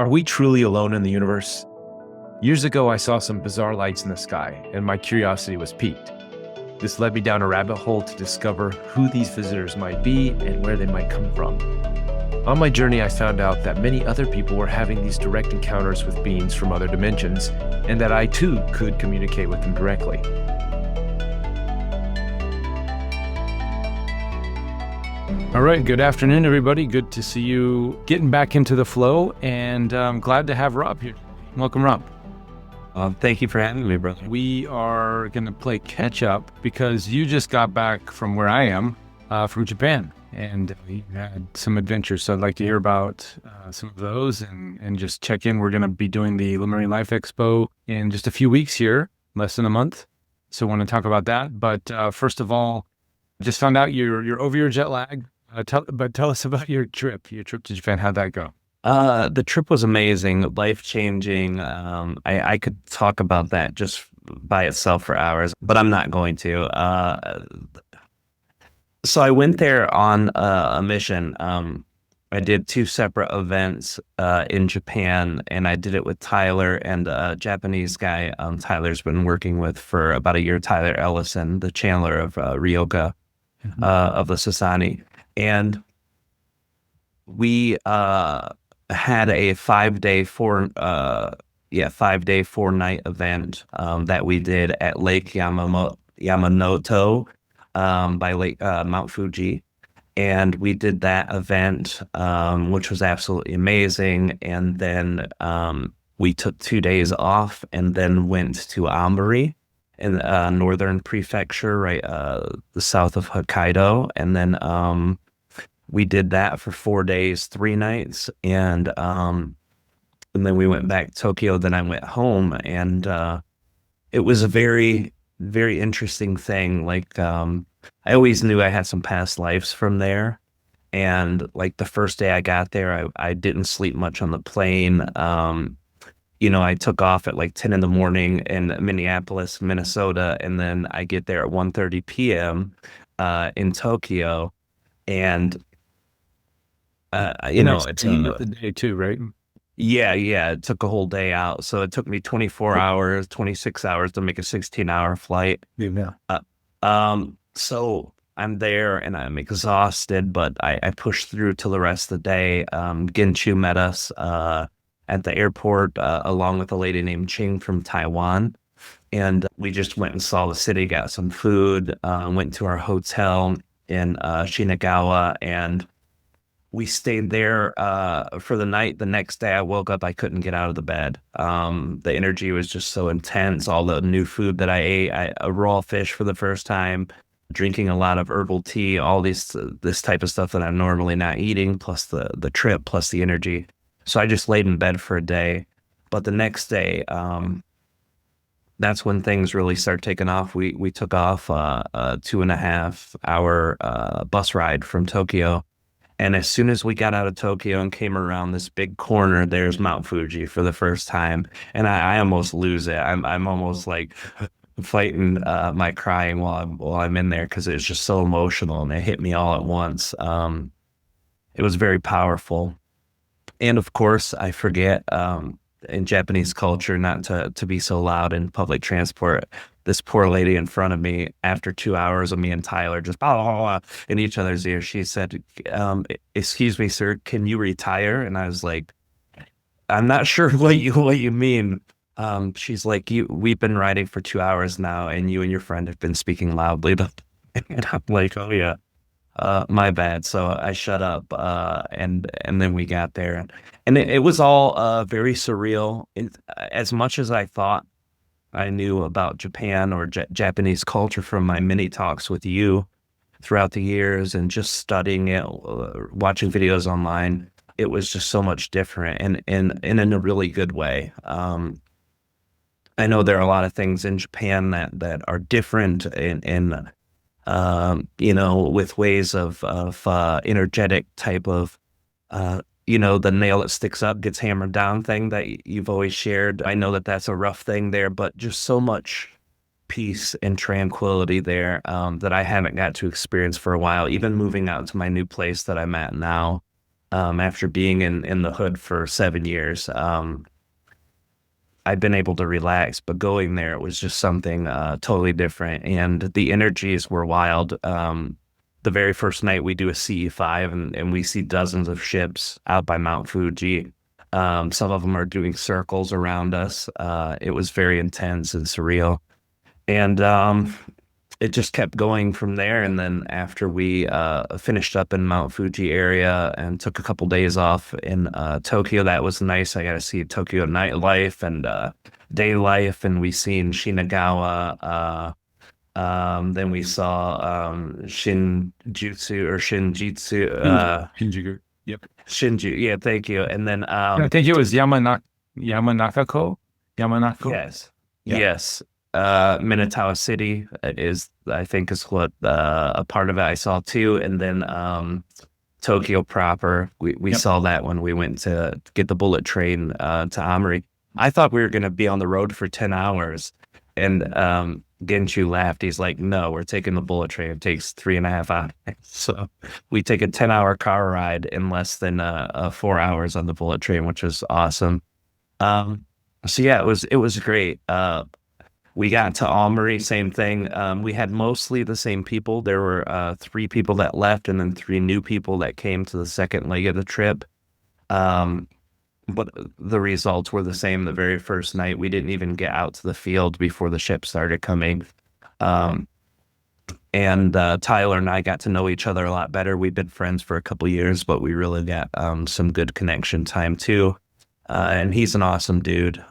Are we truly alone in the universe? Years ago, I saw some bizarre lights in the sky, and my curiosity was piqued. This led me down a rabbit hole to discover who these visitors might be and where they might come from. On my journey, I found out that many other people were having these direct encounters with beings from other dimensions, and that I too could communicate with them directly. All right, good afternoon, everybody. Good to see you getting back into the flow, and I'm glad to have Rob here. Welcome, Rob. Thank you for having me, brother. We are going to play catch up because you just got back from where I am, from Japan, and we had some adventures. So I'd like to hear about some of those and just check in. We're going to be doing the Lemurian Life Expo in just a few weeks here, less than a month. So I want to talk about that. But first of all, just found out you're over your jet lag. Tell us about your trip to Japan. How'd that go? The trip was amazing, life-changing. I could talk about that just by itself for hours, but I'm not going to. So I went there on a mission. I did 2 separate events in Japan, and I did it with Tyler and a Japanese guy Tyler's been working with for about a year, Tyler Ellison, the channeler of Ryoka of the Sasani. And we had a 5-day, 4-night event that we did at Lake Yamanoto by Lake Mount Fuji. And we did that event, which was absolutely amazing. And then we took 2 days off and then went to Ambari in northern prefecture, right, the south of Hokkaido. And then we did that for 4 days, 3 nights. And then we went back to Tokyo. Then I went home, and it was a very, very interesting thing. Like, I always knew I had some past lives from there. And like the first day I got there, I didn't sleep much on the plane. I took off at like 10 in the morning in Minneapolis, Minnesota, and then I get there at 1:30 p.m. In Tokyo, and it's the day too, right? Yeah, it took a whole day out, so it took me 24 hours, 26 hours to make a 16-hour flight. Yeah. So I'm there and I'm exhausted, but I pushed through till the rest of the day. Ginchu met us at the airport, along with a lady named Ching from Taiwan. And we just went and saw the city, got some food, went to our hotel in Shinagawa, and we stayed there for the night. The next day I woke up, I couldn't get out of the bed. The energy was just so intense. All the new food that I ate, a raw fish for the first time, drinking a lot of herbal tea, all this type of stuff that I'm normally not eating, plus the trip, plus the energy. So I just laid in bed for a day. But the next day, that's when things really start taking off. We took off a 2.5-hour bus ride from Tokyo. And as soon as we got out of Tokyo and came around this big corner, there's Mount Fuji for the first time. And I almost lose it. I'm almost like fighting my crying while I'm in there, because it's just so emotional and it hit me all at once. It was very powerful. And of course, I forget in Japanese culture not to be so loud in public transport. This poor lady in front of me, after 2 hours of me and Tyler just blah, blah, blah, in each other's ear, she said, "Excuse me, sir, can you retire?" And I was like, "I'm not sure what you mean." She's like, "We've been riding for 2 hours now, and you and your friend have been speaking loudly." And I'm like, "Oh yeah. My bad." So I shut up, and then we got there, and it was all very surreal. As much as I thought I knew about Japan or Japanese culture from my mini talks with you throughout the years, and just studying it, watching videos online, it was just so much different, and in a really good way. I know there are a lot of things in Japan that are different in with ways of energetic type of, the nail that sticks up gets hammered down thing that you've always shared. I know that that's a rough thing there, but just so much peace and tranquility there that I haven't got to experience for a while. Even moving out to my new place that I'm at now, after being in the hood for 7 years. I've been able to relax, but going there, it was just something totally different. And the energies were wild. The very first night we do a CE5 and we see dozens of ships out by Mount Fuji. Some of them are doing circles around us. It was very intense and surreal. And it just kept going from there. And then after we finished up in Mount Fuji area and took a couple days off in Tokyo, that was nice. I got to see Tokyo nightlife and day life, and we seen Shinagawa. Then we saw Shinjuku. Yep. Shinju. Yeah, thank you. And then I think it was Yamanakako. Yamanako. yes, Yeah. yes. Minatawa City I think is what a part of it I saw too. And then Tokyo proper. We Yep. saw that when we went to get the bullet train to Amri. I thought we were gonna be on the road for 10 hours. And Genshu laughed. He's like, no, we're taking the bullet train. It takes 3.5 hours. So we take a 10-hour car ride in less than 4 hours on the bullet train, which was awesome. So yeah, it was great. We got to Almery, same thing. We had mostly the same people. There were 3 people that left and then 3 new people that came to the second leg of the trip. But the results were the same the very first night. We didn't even get out to the field before the ship started coming. And Tyler and I got to know each other a lot better. We've been friends for a couple years, but we really got some good connection time too. And he's an awesome dude.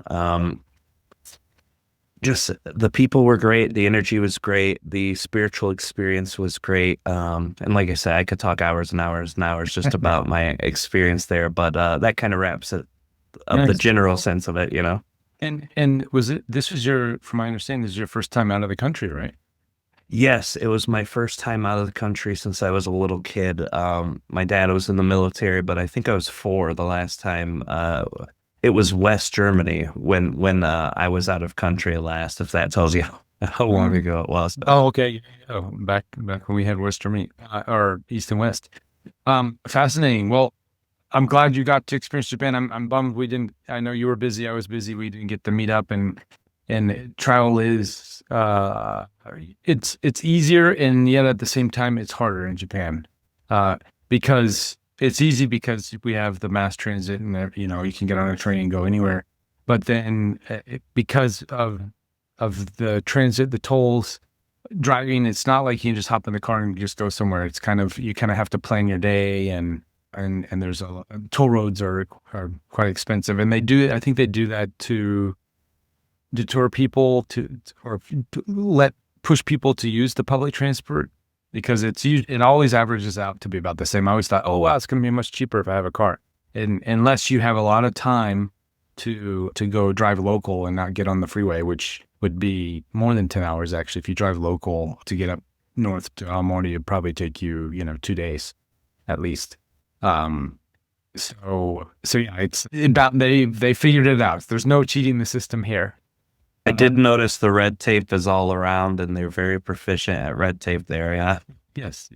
Just the people were great. The energy was great. The spiritual experience was great. And like I said, I could talk hours and hours and hours just about my experience there, but that kind of wraps it up the general sense of it, you know? And this was from my understanding, this is your first time out of the country, right? Yes, it was my first time out of the country since I was a little kid. My dad was in the military, but I think I was 4 the last time. It was West Germany when I was out of country last, if that tells you how long ago it was. Oh, okay. Oh, back when we had West Germany, or East and West. Fascinating. Well, I'm glad you got to experience Japan. I'm bummed we didn't. I know you were busy. I was busy. We didn't get to meet up, and travel is it's easier, and yet at the same time it's harder in Japan, because it's easy because we have the mass transit and you can get on a train and go anywhere. But then because of the transit, the tolls, driving, it's not like you can just hop in the car and just go somewhere. It's you kind of have to plan your day, and there's toll roads are quite expensive, and I think they do that to deter people or push people to use the public transport, because it always averages out to be about the same. I always thought, oh wow, it's going to be much cheaper if I have a car, and unless you have a lot of time to go drive local and not get on the freeway, which would be more than 10 hours actually. If you drive local to get up north to Aomori, it'd probably take you 2 days at least. So yeah, it's about they figured it out. There's no cheating the system here. I did notice the red tape is all around, and they're very proficient at red tape there. Yeah. Yes.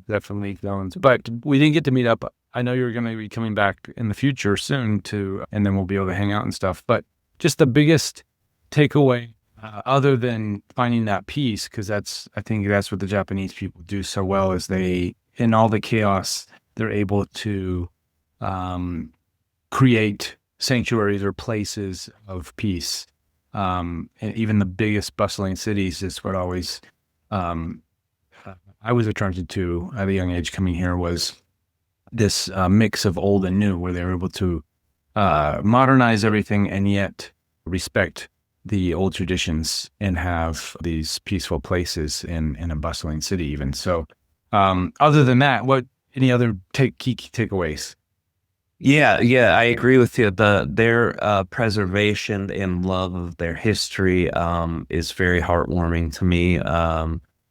Definitely zones. But we didn't get to meet up. I know you're going to be coming back in the future soon and then we'll be able to hang out and stuff. But just the biggest takeaway, other than finding that peace, because I think that's what the Japanese people do so well, is in all the chaos, they're able to create sanctuaries or places of peace. And even the biggest bustling cities is what always I was attracted to at a young age coming here, was this mix of old and new, where they were able to modernize everything and yet respect the old traditions and have these peaceful places in a bustling city even. So other than that, any other key takeaways? Yeah, I agree with you. Their preservation and love of their history is very heartwarming to me.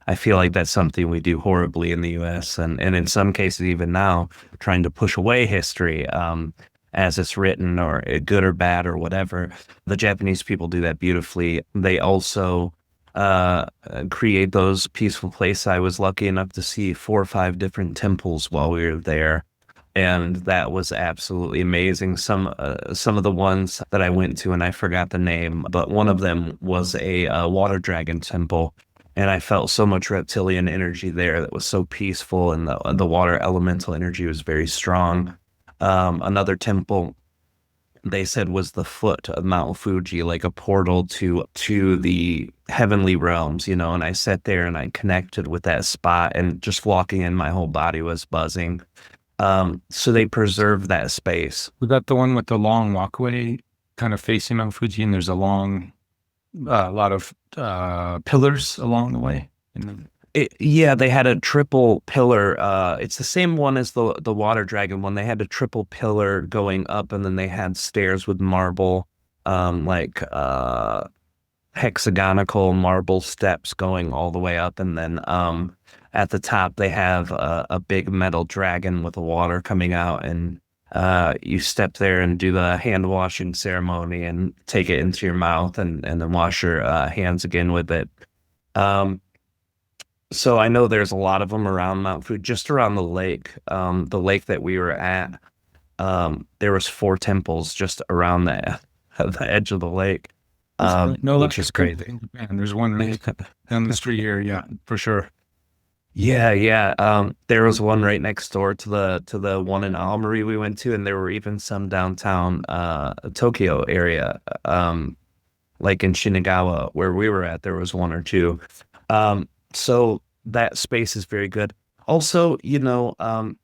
I feel like that's something we do horribly in the U.S. and in some cases even now, trying to push away history as it's written, or good or bad or whatever. The Japanese people do that beautifully. They also create those peaceful places. I was lucky enough to see 4 or 5 different temples while we were there. and that was absolutely amazing. Some of the ones that I went to, and I forgot the name, but one of them was a water dragon temple, and I felt so much reptilian energy there that was so peaceful, and the water elemental energy was very strong. Another temple they said was the foot of Mount Fuji, like a portal to the heavenly realms, and I sat there and I connected with that spot, and just walking in, my whole body was buzzing. So they preserve that space. Was that the one with the long walkway kind of facing Mount Fuji, and there's a lot of pillars along the way? Yeah, they had a triple pillar. It's the same one as the water dragon one. They had a triple pillar going up, and then they had stairs with marble, like hexagonal marble steps going all the way up, and then at the top they have a big metal dragon with the water coming out, and you step there and do the hand washing ceremony and take it into your mouth, and then wash your hands again with it. So I know there's a lot of them around Mount Fuji, just around the lake that we were at. There was 4 temples just around the edge of the lake, which is great. And there's one right down the street here. Yeah, for sure. Yeah. There was one right next door to the one in Aomori we went to, and there were even some downtown Tokyo area, like in Shinagawa where we were at. There was 1 or 2. So that space is very good. Also, I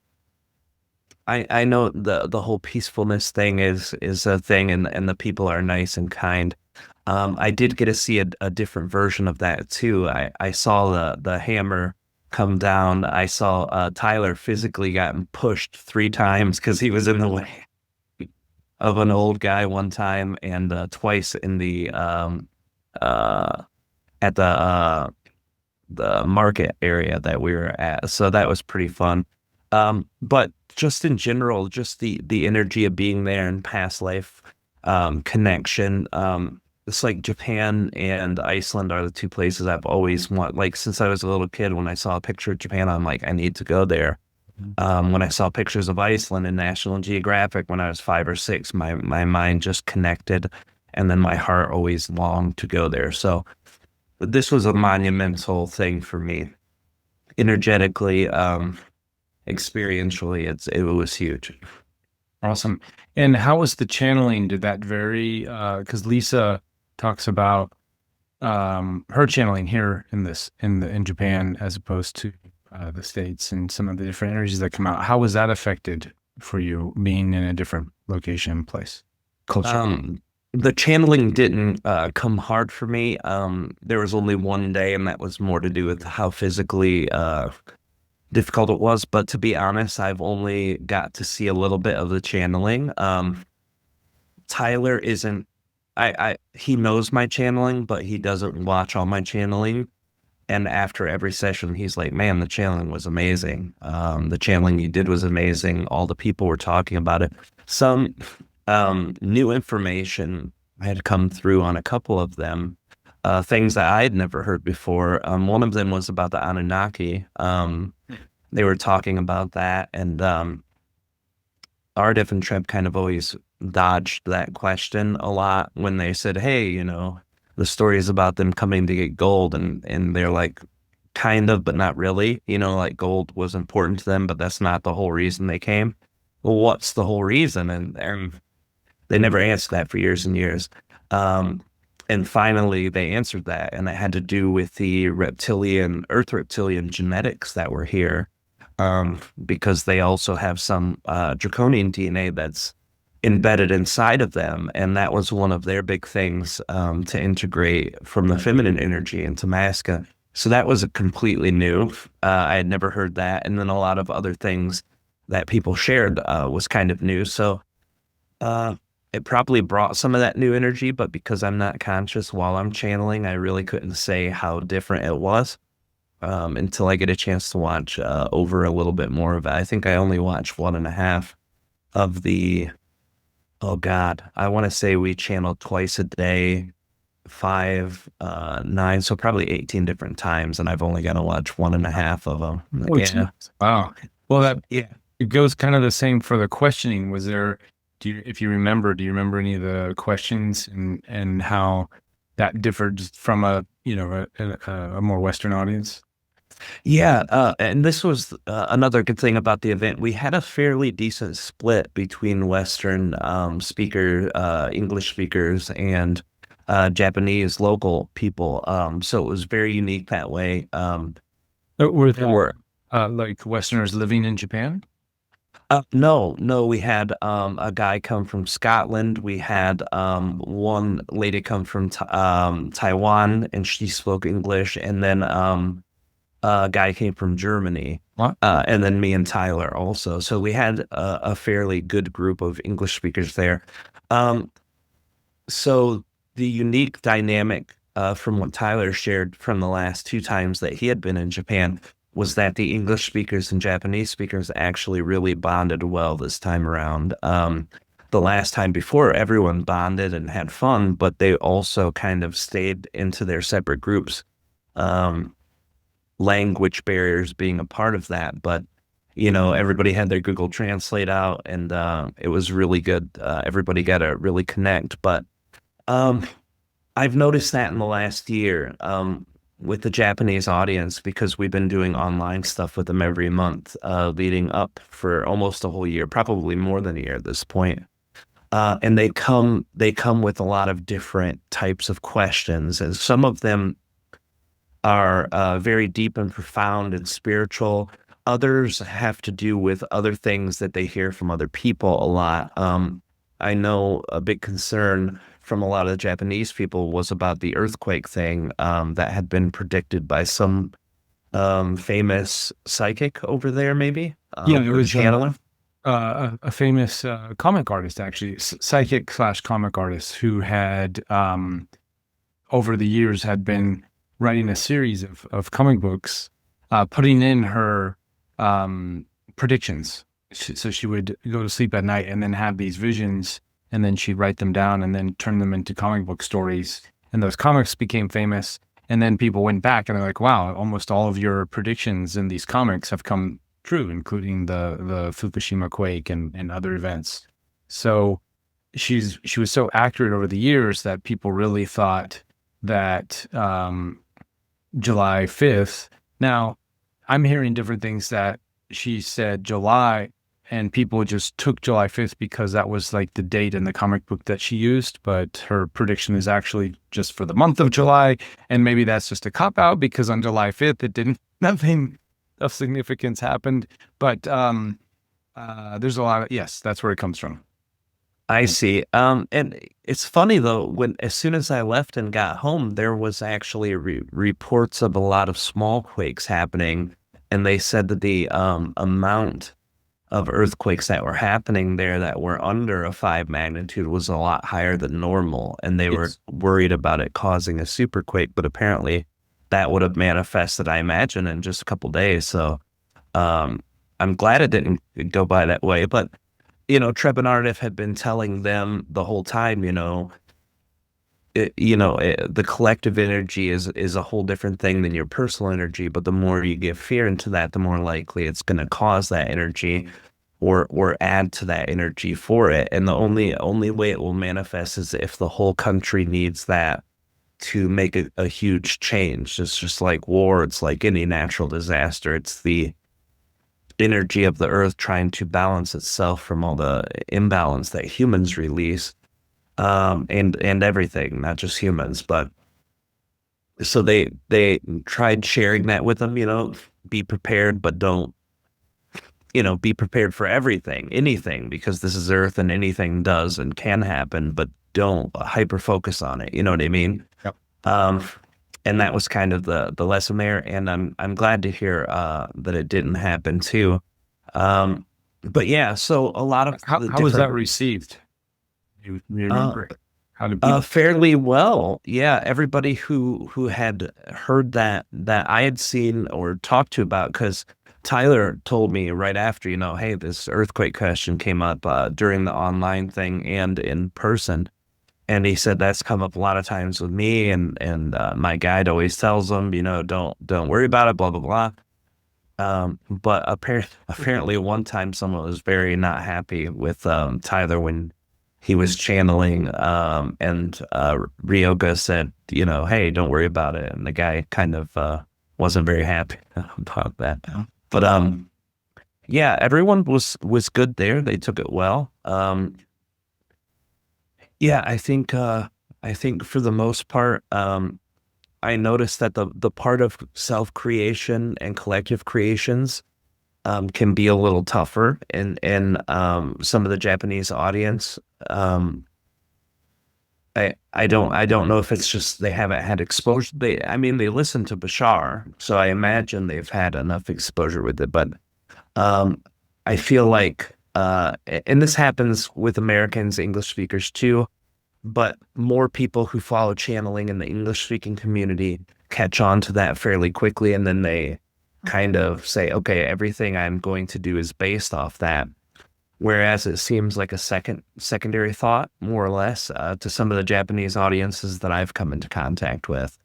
know the whole peacefulness thing is a thing, and the people are nice and kind. I did get to see a different version of that too. I saw the hammer come down. I saw Tyler physically gotten pushed 3 times because he was in the way of an old guy one time, and twice in the at the market area that we were at. So that was pretty fun. But just in general, just the energy of being there and past life connection. It's like Japan and Iceland are the 2 places I've always wanted. Like since I was a little kid, when I saw a picture of Japan, I'm like, I need to go there. When I saw pictures of Iceland in National Geographic when I was 5 or 6, my mind just connected, and then my heart always longed to go there. So this was a monumental thing for me, energetically, experientially. It was huge. Awesome. And how was the channeling? Did that vary? Because Lisa talks about her channeling here in Japan as opposed to the States, and some of the different energies that come out. How was that affected for you being in a different location, place, culture? The channeling didn't come hard for me. There was only 1 day, and that was more to do with how physically difficult it was. But to be honest, I've only got to see a little bit of the channeling. Tyler isn't. He knows my channeling, but he doesn't watch all my channeling. And after every session, he's like, "Man, the channeling was amazing. The channeling you did was amazing. All the people were talking about it." Some new information had come through on a couple of them, things that I had never heard before. One of them was about the Anunnaki. They were talking about that, and Aridif and Treb kind of always dodged that question a lot when they said, "Hey, the story is about them coming to get gold," and they're like, kind of, but not really. Like gold was important to them, but that's not the whole reason they came. Well, what's the whole reason? And they never answered that for years and years. And finally, they answered that, and it had to do with the Earth reptilian genetics that were here, because they also have some draconian DNA that's embedded inside of them, and that was one of their big things to integrate from the feminine energy into masculine. So that was a completely new. I had never heard that, and then a lot of other things that people shared was kind of new. So it probably brought some of that new energy, but because I'm not conscious while I'm channeling, I really couldn't say how different it was until I get a chance to watch over a little bit more of it. I think I only watched 1.5 of the, oh God, I want to say we channeled twice a day, 5, 9, so probably 18 different times, and I've only got to watch 1.5 of them. Yeah. Wow. Well, Yeah. It goes kind of the same for the questioning. Was there, if you remember, do you remember any of the questions and how that differed from a more Western audience? Yeah, and this was another good thing about the event. We had a fairly decent split between Western English speakers, and Japanese local people. So it was very unique that way. Were There there were like Westerners living in Japan? no, we had a guy come from Scotland. We had one lady come from Taiwan, and she spoke English, and then a guy came from Germany, What? and then me and Tyler also. So we had a fairly good group of English speakers there. Um, so the unique dynamic from what Tyler shared from the last two times that he had been in Japan was that the English speakers and Japanese speakers actually really bonded well this time around. The last time before, everyone bonded and had fun, but they also kind of stayed into their separate groups. Um, Language barriers being a part of that, but everybody had their Google Translate out, and it was really good. Everybody got to really connect. But um, I've noticed that in the last year with the Japanese audience, because we've been doing online stuff with them every month leading up for almost a whole year, probably more than a year at this point. And they come with a lot of different types of questions, and some of them are very deep and profound and spiritual. Others have to do with other things that they hear from other people a lot. I know a big concern from a lot of the Japanese people was about the earthquake thing that had been predicted by some famous psychic over there, maybe, Yeah, it or was channeler. a famous comic artist, actually, psychic slash comic artist, who had over the years had been writing a series of comic books, putting in her predictions. So she would go to sleep at night and then have these visions, and then she'd write them down and then turn them into comic book stories. And those comics became famous. And then people went back and they're like, wow, almost all of your predictions in these comics have come true, including the Fukushima quake and other events. So she was so accurate over the years that people really thought that July 5th. Now, I'm hearing different things, that she said July, and people just took July 5th because that was like the date in the comic book that she used, but her prediction is actually just for the month of July. And maybe that's just a cop out because on July 5th, it didn't, nothing of significance happened. But there's a lot of, yes, that's where it comes from. I see. And it's funny though, when as soon as I left and got home, there was actually reports of a lot of small quakes happening, and they said that the amount of earthquakes that were happening there that were under a 5 magnitude was a lot higher than normal, and they were It's worried about it causing a super quake. But apparently, that would have manifested, I imagine, in just a couple days. So, um, I'm glad it didn't go by that way, but Treb and Aridif had been telling them the whole time, the collective energy is a whole different thing than your personal energy. But the more you give fear into that, the more likely it's going to cause that energy, or add to that energy for it. And the only way it will manifest is if the whole country needs that to make a huge change. It's just like war. It's like any natural disaster. It's the energy of the earth trying to balance itself from all the imbalance that humans release, and everything, not just humans. But so they tried sharing that with them, be prepared, but don't, be prepared for everything, anything, because this is earth and anything does and can happen, but don't hyper focus on it. You know what I mean? Yep. Um, and that was kind of the lesson there. And I'm glad to hear that it didn't happen too. But yeah, so a lot of the How was that different received? You uh, remember? How did people? fairly well. Yeah, everybody who had heard that I had seen or talked to about, because Tyler told me right after, hey, this earthquake question came up during the online thing and in person. And he said that's come up a lot of times with me, and my guide always tells them, don't worry about it, blah blah blah. But apparently one time someone was very not happy with Tyler when he was channeling, and Ryoga said, hey, don't worry about it. And the guy kind of wasn't very happy about that. But yeah, everyone was good there. They took it well. Yeah, I think for the most part, I noticed that the part of self creation and collective creations can be a little tougher in some of the Japanese audience. Um, I don't know if it's just they haven't had exposure. I mean, they listen to Bashar, so I imagine they've had enough exposure with it. But um, I feel like, and this happens with Americans, English speakers too, but more people who follow channeling in the English speaking community catch on to that fairly quickly. And then they kind of say, okay, everything I'm going to do is based off that. Whereas it seems like a secondary thought, more or less, to some of the Japanese audiences that I've come into contact with.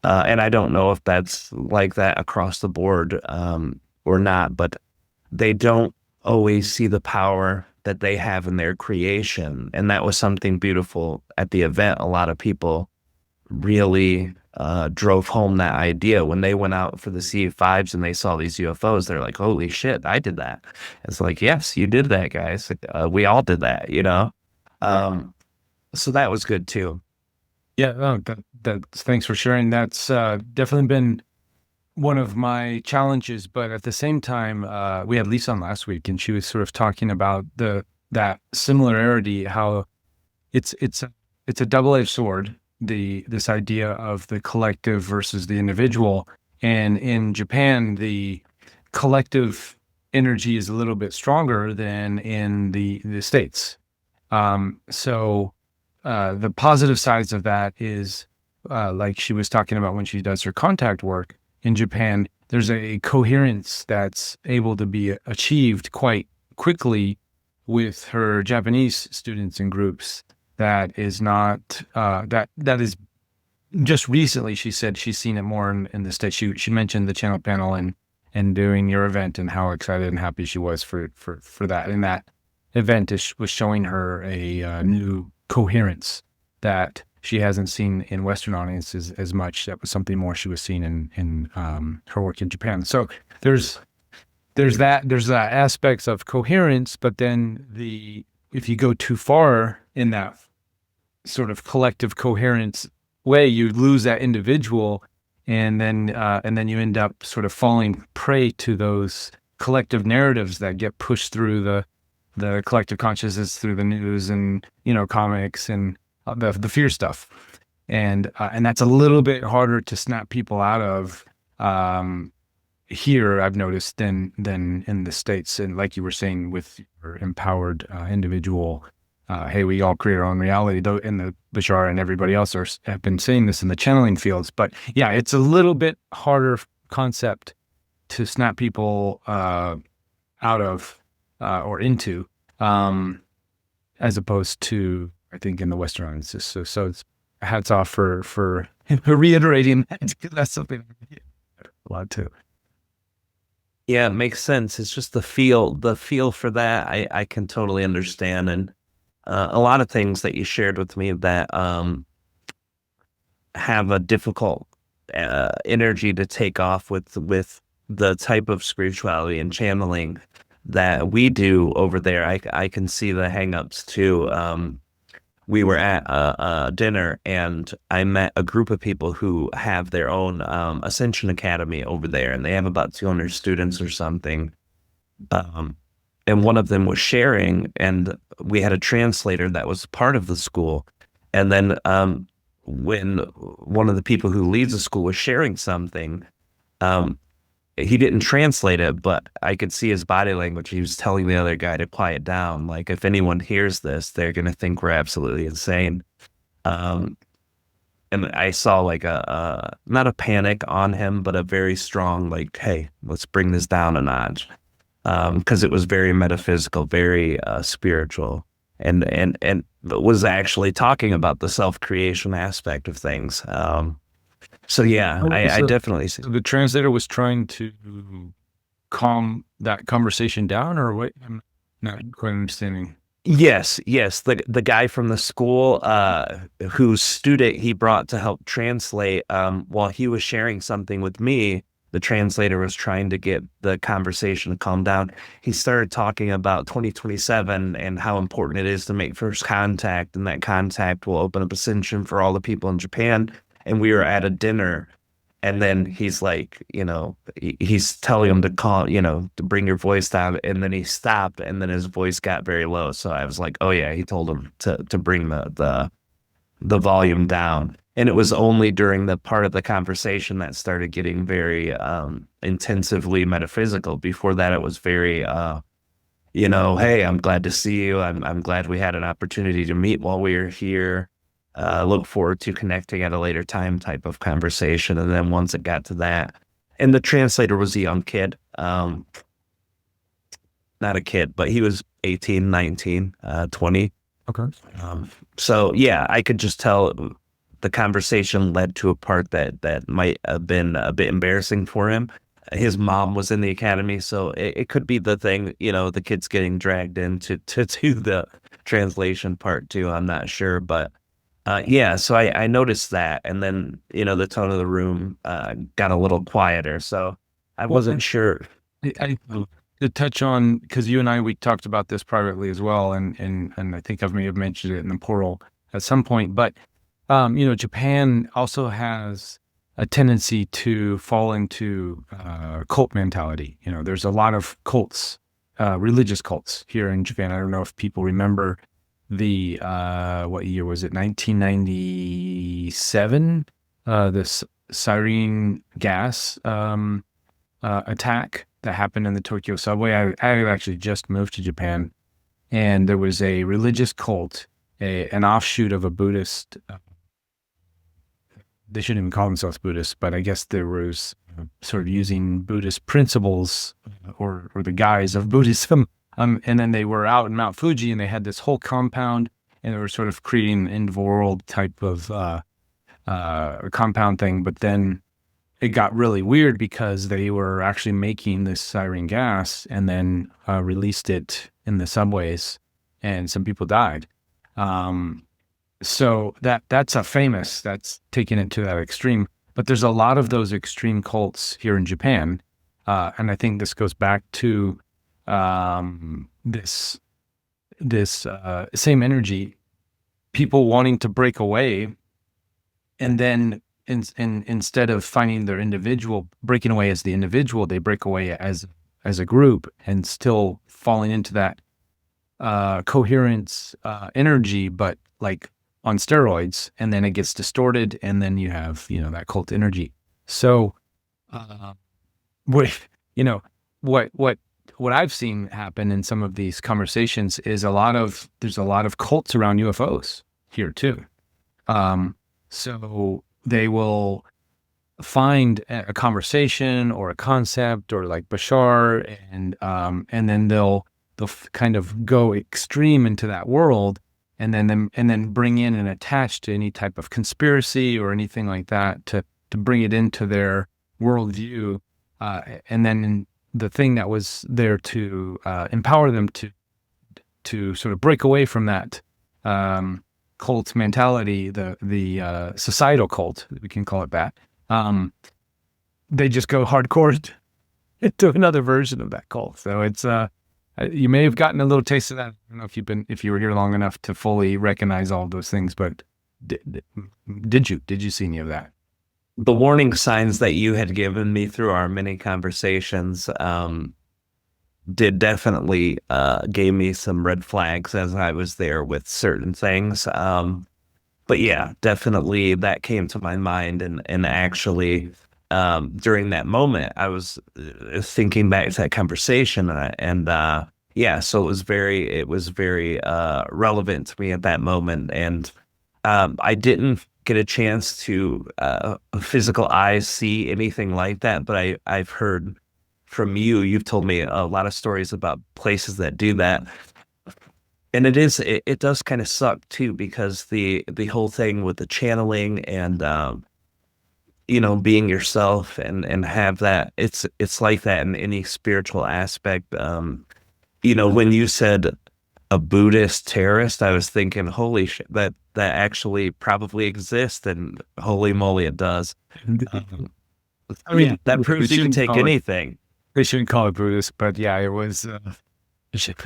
And I don't know if that's like that across the board, or not, but they don't always see the power that they have in their creation. And that was something beautiful at the event. A lot of people really drove home that idea when they went out for the C5s and they saw these UFOs. They're like, holy shit, I did that. It's like, yes, you did that, guys. We all did that. So that was good too. Yeah, oh, thanks for sharing. That's definitely been one of my challenges, but at the same time, we had Lisa on last week, and she was sort of talking about that similarity, how it's a double-edged sword, this idea of the collective versus the individual. And in Japan, the collective energy is a little bit stronger than in the States. So the positive sides of that is, like she was talking about when she does her contact work in Japan, there's a coherence that's able to be achieved quite quickly with her Japanese students and groups. That is not that is just recently. She said she's seen it more in the States. She mentioned the channel panel and doing your event and how excited and happy she was for that. And that event was showing her a new coherence that she hasn't seen in Western audiences as much. That was something more she was seeing in her work in Japan. So there's aspects of coherence, but then if you go too far in that sort of collective coherence way, you lose that individual, and then you end up sort of falling prey to those collective narratives that get pushed through the collective consciousness through the news and comics and the fear stuff, and that's a little bit harder to snap people out of here, I've noticed, than in the States. And like you were saying with your empowered individual, hey, we all create our own reality, though. In the Bashar and everybody else have been saying this in the channeling fields, but yeah, it's a little bit harder concept to snap people out of or into, as opposed to, I think, in the Western audiences. So it's hats off for reiterating that. That's something I hear a lot too. Yeah, it makes sense. It's just the feel for that. I can totally understand. And a lot of things that you shared with me that have a difficult energy to take off with the type of spirituality and channeling that we do over there. I can see the hangups too. We were at a dinner, and I met a group of people who have their own Ascension Academy over there, and they have about 200 students or something. And one of them was sharing, and we had a translator that was part of the school. And then when one of the people who leads the school was sharing something, he didn't translate it, but I could see his body language. He was telling the other guy to quiet down. Like, if anyone hears this, they're going to think we're absolutely insane. And I saw like not a panic on him, but a very strong, like, hey, let's bring this down a notch. Because it was very metaphysical, very spiritual, and was actually talking about the self-creation aspect of things. So yeah, I definitely see. So the translator was trying to calm that conversation down, or what? I'm not quite understanding. Yes, yes. The guy from the school, whose student he brought to help translate, while he was sharing something with me, the translator was trying to get the conversation to calm down. He started talking about 2027 and how important it is to make first contact, and that contact will open up ascension for all the people in Japan. And we were at a dinner, and then he's like, he's telling him to call, to bring your voice down. And then he stopped, and then his voice got very low. So I was like, oh yeah, he told him to bring the volume down. And it was only during the part of the conversation that started getting very intensively metaphysical. Before that, it was very, hey, I'm glad to see you. I'm glad we had an opportunity to meet while we were here. Look forward to connecting at a later time type of conversation. And then once it got to that, and the translator was a young kid, not a kid, but he was 18, 19, 20. Okay. So yeah, I could just tell the conversation led to a part that might have been a bit embarrassing for him. His mom was in the academy, so it could be the thing, the kids getting dragged into to do the translation part too. I'm not sure, but yeah, so I noticed that, and then the tone of the room got a little quieter, so I wasn't sure. I to touch on, because you and we talked about this privately as well, and I think I may have mentioned it in the portal at some point, but Japan also has a tendency to fall into cult mentality. There's a lot of cults, religious cults here in Japan. I don't know if people remember the what year was it? 1997. This sarin gas attack that happened in the Tokyo subway. I actually just moved to Japan, and there was a religious cult, an offshoot of a Buddhist. They shouldn't even call themselves Buddhists, but I guess there was sort of using Buddhist principles or the guise of Buddhism. And then they were out in Mount Fuji, and they had this whole compound, and they were sort of creating an end-of-world type of compound thing. But then it got really weird because they were actually making this sarin gas and then released it in the subways, and some people died. So that's taken it to that extreme. But there's a lot of those extreme cults here in Japan, and I think this goes back to this same energy, people wanting to break away, and then instead of finding their individual, breaking away as the individual, they break away as a group, and still falling into that coherence energy, but like on steroids, and then it gets distorted, and then you have that cult energy. So what I've seen happen in some of these conversations is there's a lot of cults around UFOs here too. So they will find a conversation or a concept, or like Bashar, and then they'll kind of go extreme into that world, and then bring in and attach to any type of conspiracy or anything like that to bring it into their worldview, and then the thing that was there to empower them to sort of break away from that cult mentality, the societal cult, we can call it that. They just go hardcore into another version of that cult. So it's you may have gotten a little taste of that. I don't know if you were here long enough to fully recognize all of those things, but did you see any of that? The warning signs that you had given me through our many conversations did definitely gave me some red flags as I was there with certain things. But yeah, definitely that came to my mind, and actually during that moment, I was thinking back to that conversation, and yeah, so it was very relevant to me at that moment, and I didn't get a chance to physical eyes see anything like that, but I've heard from you've told me a lot of stories about places that do that. And it does kind of suck too, because the whole thing with the channeling and being yourself and have that. It's like that in any spiritual aspect. When you said a Buddhist terrorist, I was thinking, holy shit, that actually probably exists, and holy moly, it does. Um, I mean, that proves you can shouldn't take call it, anything. they shouldn't call it Buddhist, but yeah, it was just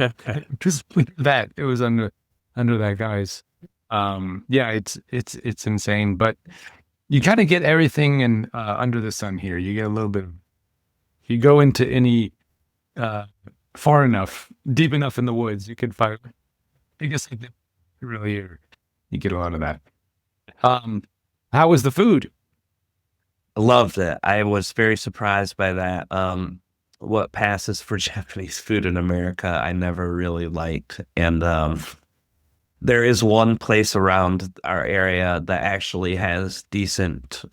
that it was under that guy's. Yeah, it's insane, but you kind of get everything in under the sun here. You get a little bit of, you go into any uh far enough, deep enough in the woods, you can find, I guess, like, really you get a lot of that. Um, how was the food? Loved it. I was very surprised by that. What passes for Japanese food in America, I never really liked. And there is one place around our area that actually has decent,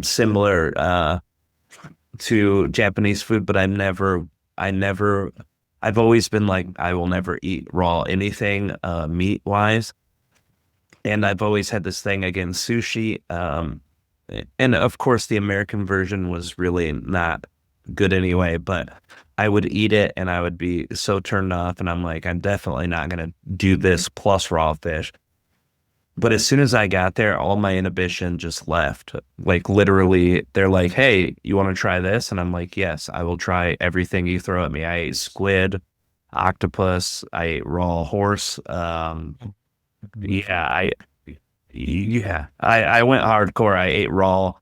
similar to Japanese food, but I've always been like, I will never eat raw anything, meat wise. And I've always had this thing against sushi. And of course, the American version was really not good anyway, but I would eat it and I would be so turned off. And I'm like, I'm definitely not going to do this plus raw fish. But as soon as I got there, all my inhibition just left. Like literally, they're like, "Hey, you want to try this?" And I'm like, "Yes, I will try everything you throw at me." I ate squid, octopus, I ate raw horse. Yeah, I went hardcore. I ate raw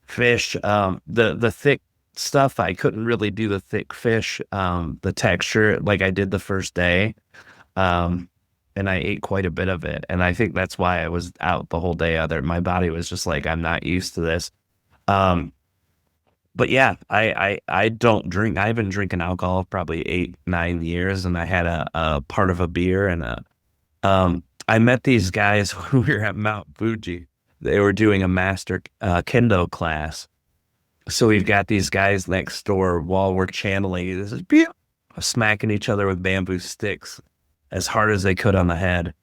fish. The thick stuff, I couldn't really do the thick fish. The texture, like I did the first day. Um, and I ate quite a bit of it. And I think that's why I was out the whole day. My body was just like, I'm not used to this. Um, but yeah, I don't drink. I've been drinking alcohol probably 8, 9 years, and I had a part of a beer and I met these guys when we were at Mount Fuji. They were doing a master kendo class. So we've got these guys next door while we're channeling. This is smacking each other with bamboo sticks as hard as they could on the head.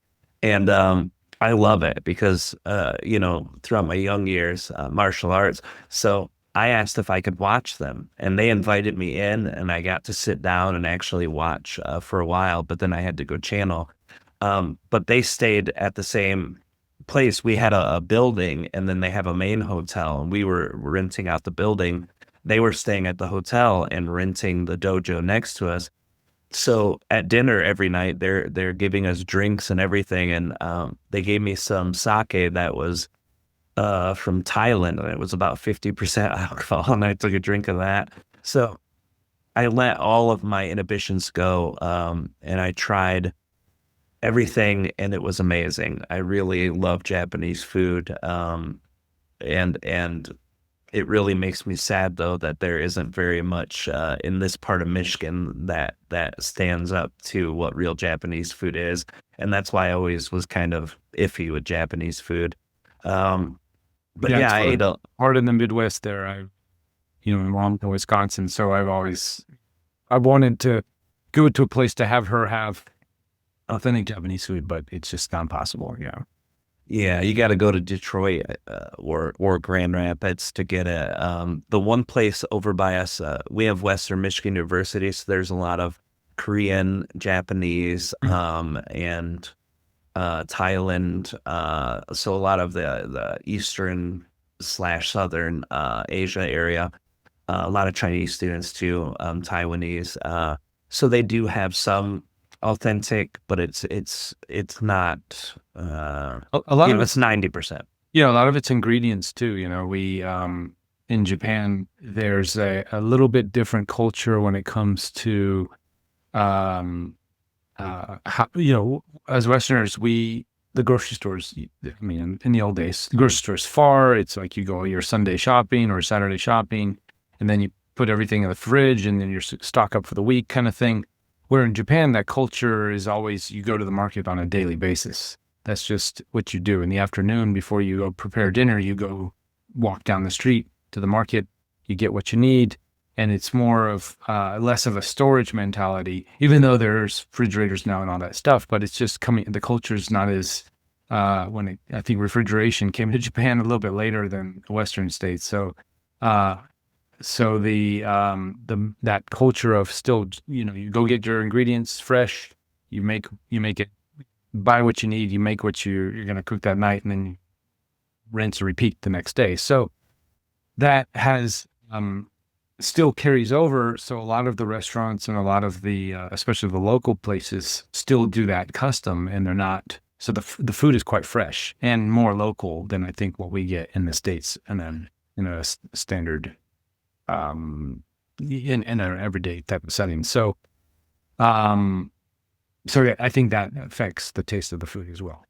And I love it because, throughout my young years, martial arts. So I asked if I could watch them, and they invited me in, and I got to sit down and actually watch for a while, but then I had to go channel. But they stayed at the same place. We had a building, and then they have a main hotel, and we were renting out the building. They were staying at the hotel and renting the dojo next to us. So at dinner every night, they're giving us drinks and everything, and they gave me some sake that was from Thailand, and it was about 50% alcohol, and I took a drink of that. So I let all of my inhibitions go, and I tried everything, and it was amazing. I really love Japanese food, and it really makes me sad though that there isn't very much in this part of Michigan that stands up to what real Japanese food is, and that's why I always was kind of iffy with Japanese food. But Yeah, yeah, it's I ate a hard in the Midwest there. In Wilmington, Wisconsin. So I wanted to go to a place to have her have authentic Japanese food, but it's just not possible. Yeah. Yeah, you got to go to Detroit or Grand Rapids to get it. The one place over by us, we have Western Michigan University, so there's a lot of Korean, Japanese, and Thailand. So a lot of the Eastern slash Southern Asia area. A lot of Chinese students too, Taiwanese. So they do have some authentic, but it's not. A lot of It's 90%. a lot of it's ingredients too. We in Japan, there's a little bit different culture when it comes to how, as Westerners, the grocery stores. I mean, in the old days, the grocery store's far. It's like you go your Sunday shopping or Saturday shopping, and then you put everything in the fridge, and then you stock up for the week, kind of thing. Where in Japan, that culture is always you go to the market on a daily basis. That's just what you do. In the afternoon, before you go prepare dinner, you go walk down the street to the market, you get what you need. And it's more of less of a storage mentality, even though there's refrigerators now and all that stuff, but it's just the culture is not as I think refrigeration came to Japan a little bit later than the Western states. So, uh, the that culture of still, you go get your ingredients fresh, you make it, buy what you need, you make what you're going to cook that night, and then you rinse and repeat the next day. So that has still carries over. So a lot of the restaurants and a lot of the, especially the local places, still do that custom, and they're not. So the food is quite fresh and more local than I think what we get in the States, and then in a standard, in an everyday type of setting. So, yeah, I think that affects the taste of the food as well.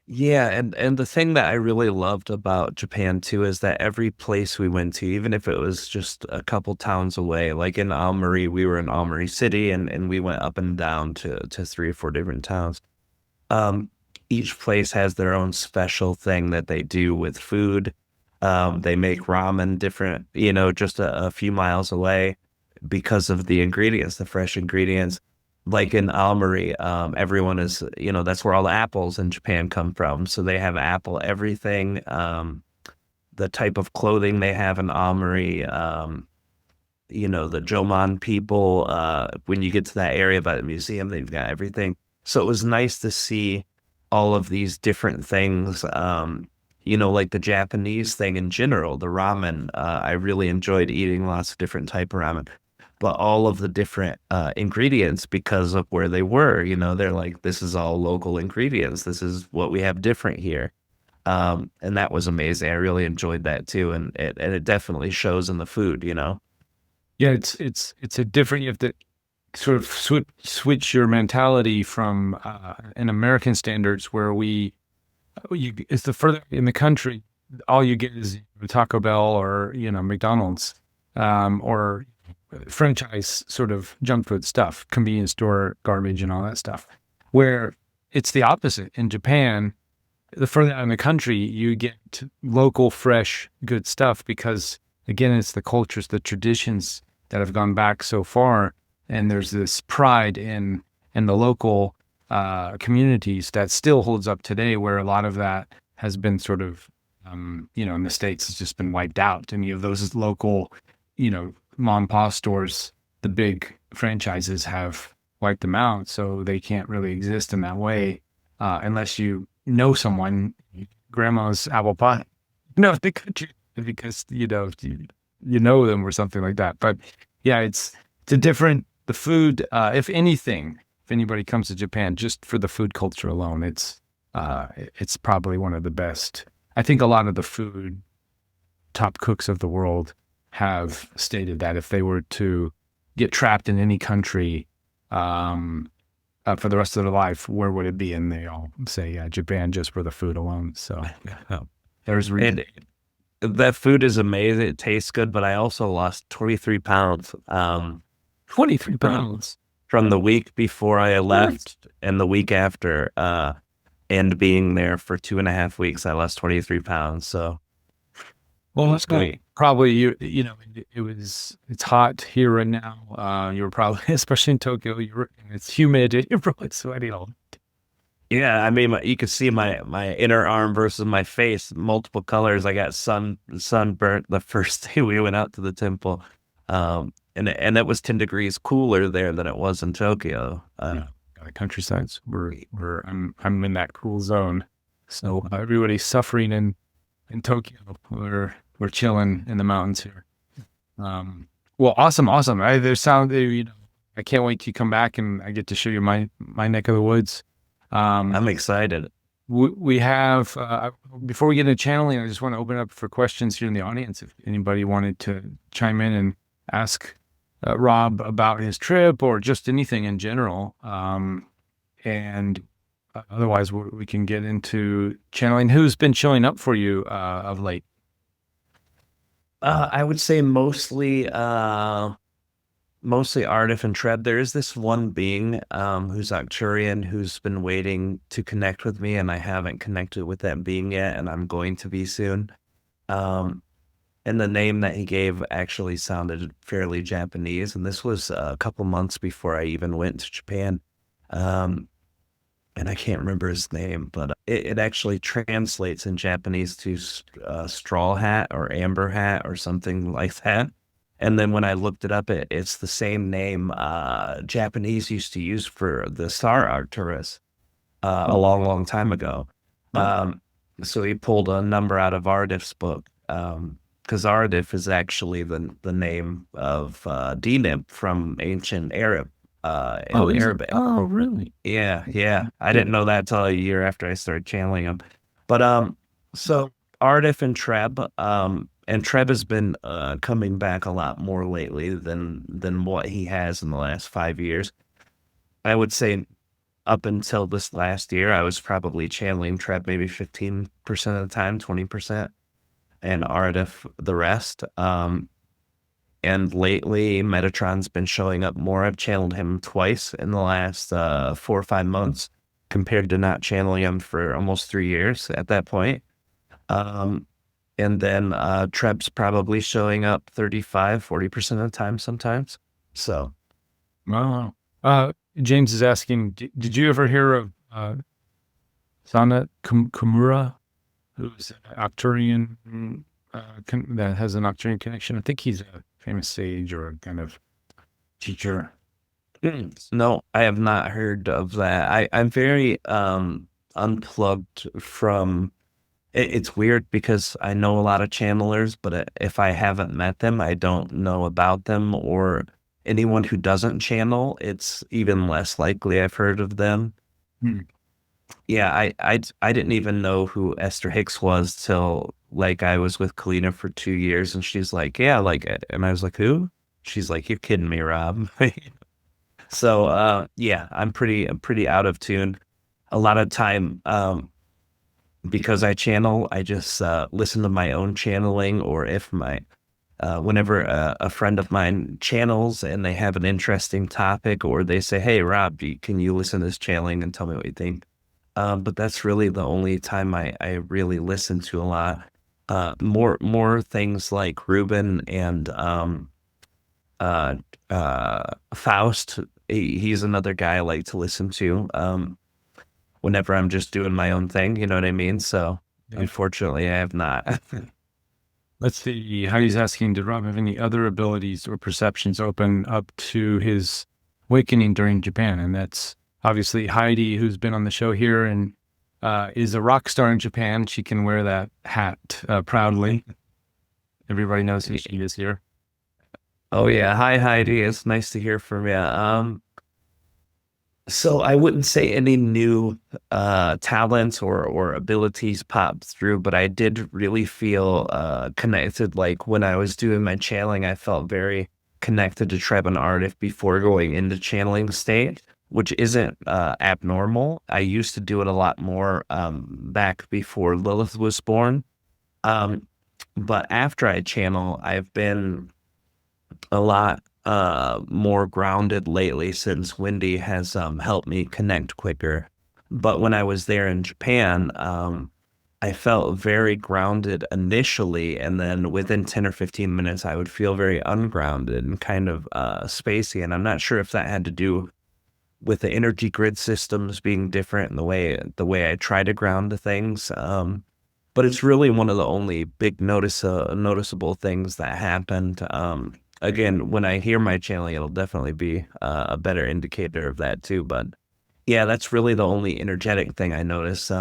Yeah, and the thing that I really loved about Japan too is that every place we went to, even if it was just a couple towns away, like in Aomori, we were in Aomori City, and we went up and down to 3 or 4 different towns. Um, each place has their own special thing that they do with food. They make ramen different, just a few miles away because of the ingredients, the fresh ingredients. Like in Aomori, everyone is, that's where all the apples in Japan come from. So they have apple everything. The type of clothing they have in Aomori, the Joman people, when you get to that area by the museum, they've got everything. So it was nice to see all of these different things, like the Japanese thing in general, the ramen. I really enjoyed eating lots of different type of ramen, but all of the different ingredients because of where they were, they're like, this is all local ingredients. This is what we have different here. And that was amazing. I really enjoyed that too. And it definitely shows in the food. Yeah, it's a different. You have to sort of switch your mentality from in American standards, where it's the further in the country, all you get is Taco Bell or McDonald's, or franchise sort of junk food stuff, convenience store garbage and all that stuff. Where it's the opposite in Japan. The further out in the country, you get local, fresh, good stuff because, again, it's the cultures, the traditions that have gone back so far, and there's this pride in the local communities that still holds up today, where a lot of that has been sort of, in the States, it's just been wiped out. And you have those local, mom and pop stores, the big franchises have wiped them out, so they can't really exist in that way unless you know someone, grandma's apple pie, the country, because you know them or something like that. But yeah, it's a different. The food, if anything, if anybody comes to Japan just for the food culture alone, it's probably one of the best. I think a lot of the food top cooks of the world have stated that if they were to get trapped in any country for the rest of their life, where would it be? And they all say, yeah, Japan, just for the food alone. So there's reason. And that food is amazing. It tastes good, but I also lost 23 pounds. 23 pounds from the week before I left and the week after, and being there for 2.5 weeks, I lost 23 pounds. So, well, that's great. Probably it's hot here right now. You're probably, especially in Tokyo, it's humid. You're probably sweating all. Yeah, I mean, you could see my inner arm versus my face, multiple colors. I got sunburnt the first day we went out to the temple. And it was 10 degrees cooler there than it was in Tokyo. The countrysides I'm in that cool zone. So everybody's suffering in Tokyo. We're chilling in the mountains here. Well, awesome. I can't wait to come back and I get to show you my neck of the woods. I'm excited. We have, before we get into channeling, I just want to open up for questions here in the audience. If anybody wanted to chime in and ask Rob about his trip or just anything in general. And otherwise we can get into channeling. Who's been showing up for you of late? I would say mostly Aridif and Treb. There is this one being who's Arcturian who's been waiting to connect with me, and I haven't connected with that being yet, and I'm going to be soon. And the name that he gave actually sounded fairly Japanese, and this was a couple months before I even went to Japan. and I can't remember his name, but it actually translates in Japanese to straw hat or amber hat or something like that. And then when I looked it up, it's the same name Japanese used to use for the Star Arcturus a long, long time ago. Um, so he pulled a number out of Aridif's book, because Aridif is actually the name of Deneb from ancient Arab Oh, in is it? Arabic. Oh, really? Yeah, yeah. I didn't know that till a year after I started channeling him. But so Ardif and Treb has been coming back a lot more lately than what he has in the last 5 years. I would say up until this last year, I was probably channeling Treb maybe 15% of the time, 20%, and Ardif the rest. And lately, Metatron's been showing up more. I've channeled him twice in the last 4 or 5 months, compared to not channeling him for almost 3 years at that point. Um, and then Treb's probably showing up 40% of the time sometimes. So, Wow. James is asking, did you ever hear of Sana Kimura, who's an Arcturian that has an Arcturian connection? I think he's a famous sage or a kind of teacher. no, I have not heard of that. I'm very unplugged from it's weird because I know a lot of channelers, but if I haven't met them, I don't know about them, or anyone who doesn't channel, it's even less likely I've heard of them. Hmm. Yeah, I didn't even know who Esther Hicks was till like I was with Kalina for 2 years, and she's like, yeah, like, and I was like, who? She's like, you're kidding me, Rob. So yeah, I'm pretty out of tune. A lot of time, because I channel, I just listen to my own channeling, or if my whenever a friend of mine channels and they have an interesting topic, or they say, hey Rob, can you listen to this channeling and tell me what you think? But that's really the only time I really listen to a lot. More things like Ruben and uh, Faust. He's another guy I like to listen to whenever I'm just doing my own thing. You know what I mean? So Yeah. unfortunately, I have not. Let's see. Heidi's asking, did Rob have any other abilities or perceptions open up to his awakening during Japan? And that's obviously Heidi, who's been on the show here and is a rock star in Japan. She can wear that hat proudly. Everybody knows who she is here. Oh yeah, hi Heidi. It's nice to hear from you. So I wouldn't say any new talents or abilities popped through, but I did really feel connected. Like when I was doing my channeling, I felt very connected to Treb and Ardif before going into channeling state, which isn't abnormal. I used to do it a lot more back before Lilith was born. Um, but after I channel, I've been a lot more grounded lately since Wendy has helped me connect quicker. But when I was there in Japan, I felt very grounded initially, and then within 10 or 15 minutes, I would feel very ungrounded and kind of spacey. And I'm not sure if that had to do with the energy grid systems being different and the way I try to ground the things. But it's really one of the only big noticeable things that happened. Again, when I hear my channeling, it'll definitely be a better indicator of that too. But yeah, that's really the only energetic thing I noticed.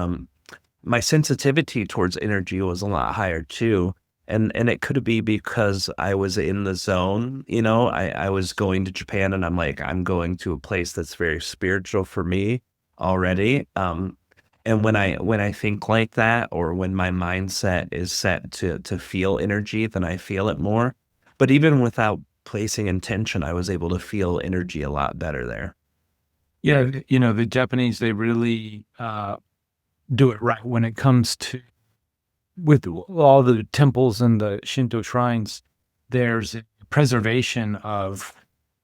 My sensitivity towards energy was a lot higher too. And it could be because I was in the zone, I was going to Japan and I'm like, I'm going to a place that's very spiritual for me already. And when I think like that, or when my mindset is set to feel energy, then I feel it more. But even without placing intention, I was able to feel energy a lot better there. Yeah, the Japanese, they really do it right when it comes to with all the temples and the Shinto shrines. There's a preservation of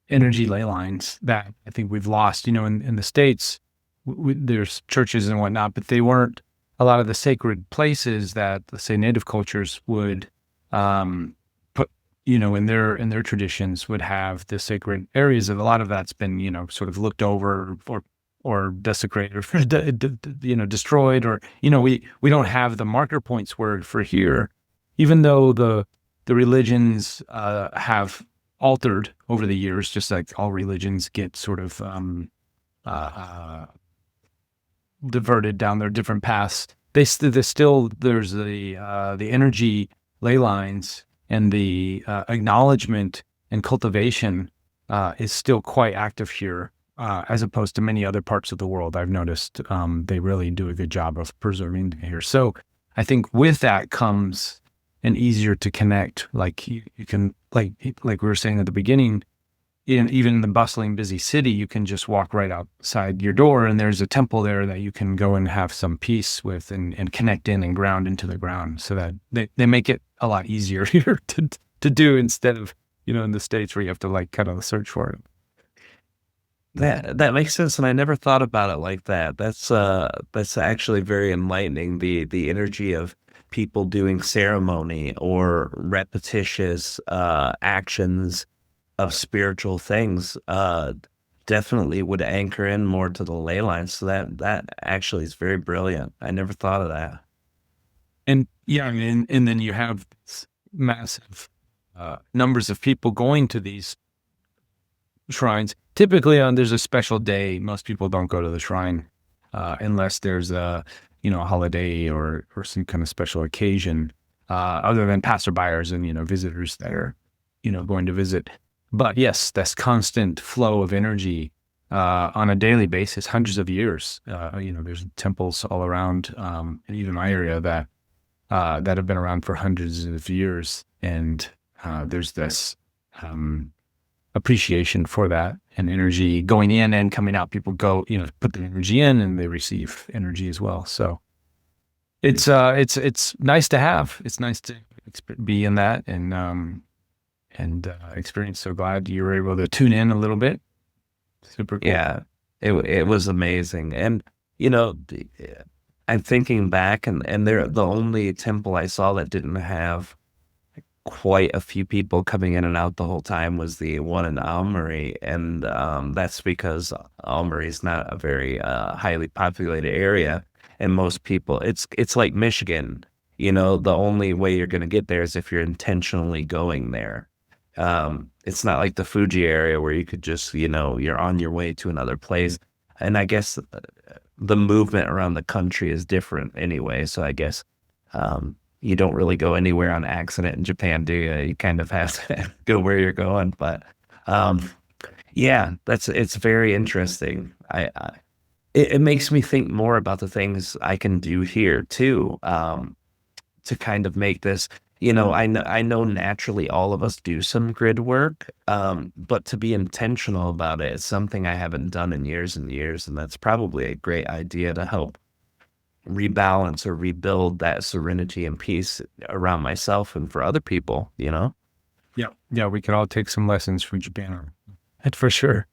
energy ley lines that I think we've lost. In the States, there's churches and whatnot, but they weren't a lot of the sacred places that, let's say, native cultures would put, in their traditions would have the sacred areas. And a lot of that's been, sort of looked over or or desecrated or destroyed, or we don't have the marker points for here, even though the religions have altered over the years, just like all religions get sort of diverted down their different paths. There's the energy ley lines, and the acknowledgement and cultivation is still quite active here, as opposed to many other parts of the world. I've noticed they really do a good job of preserving here. So I think with that comes an easier to connect. Like you can, like we were saying at the beginning, even in the bustling, busy city, you can just walk right outside your door, and there's a temple there that you can go and have some peace with, and connect in and ground into the ground, so that they make it a lot easier here to do, instead of, in the States where you have to like kind of search for it. That makes sense, and I never thought about it like that. That's actually very enlightening. The energy of people doing ceremony or repetitious actions of spiritual things definitely would anchor in more to the ley lines. So that actually is very brilliant. I never thought of that. And yeah, and then you have this massive numbers of people going to these shrines. Typically, there's a special day. Most people don't go to the shrine unless there's a holiday or some kind of special occasion, other than passerbyers and visitors that are going to visit. But yes, that's constant flow of energy on a daily basis, hundreds of years. There's temples all around, and even my area that have been around for hundreds of years, and there's this appreciation for that, and energy going in and coming out. People go, put their energy in, and they receive energy as well. So it's nice to have. It's nice to be in that and experience. So glad you were able to tune in a little bit. Super cool. Yeah, it was amazing. And I'm thinking back, and they're the only temple I saw that didn't have quite a few people coming in and out the whole time was the one in Albury, and that's because Albury is not a very highly populated area, and most people, it's like Michigan. The only way you're going to get there is if you're intentionally going there. It's not like the Fuji area where you could just, you're on your way to another place. And I guess the movement around the country is different anyway. So I guess you don't really go anywhere on accident in Japan, do you? You kind of have to go where you're going. But yeah, it's very interesting. It makes me think more about the things I can do here too, to kind of make this. I know naturally all of us do some grid work, but to be intentional about it is something I haven't done in years and years, and that's probably a great idea to help rebalance or rebuild that serenity and peace around myself and for other people, Yeah, we could all take some lessons from Japan on that for sure.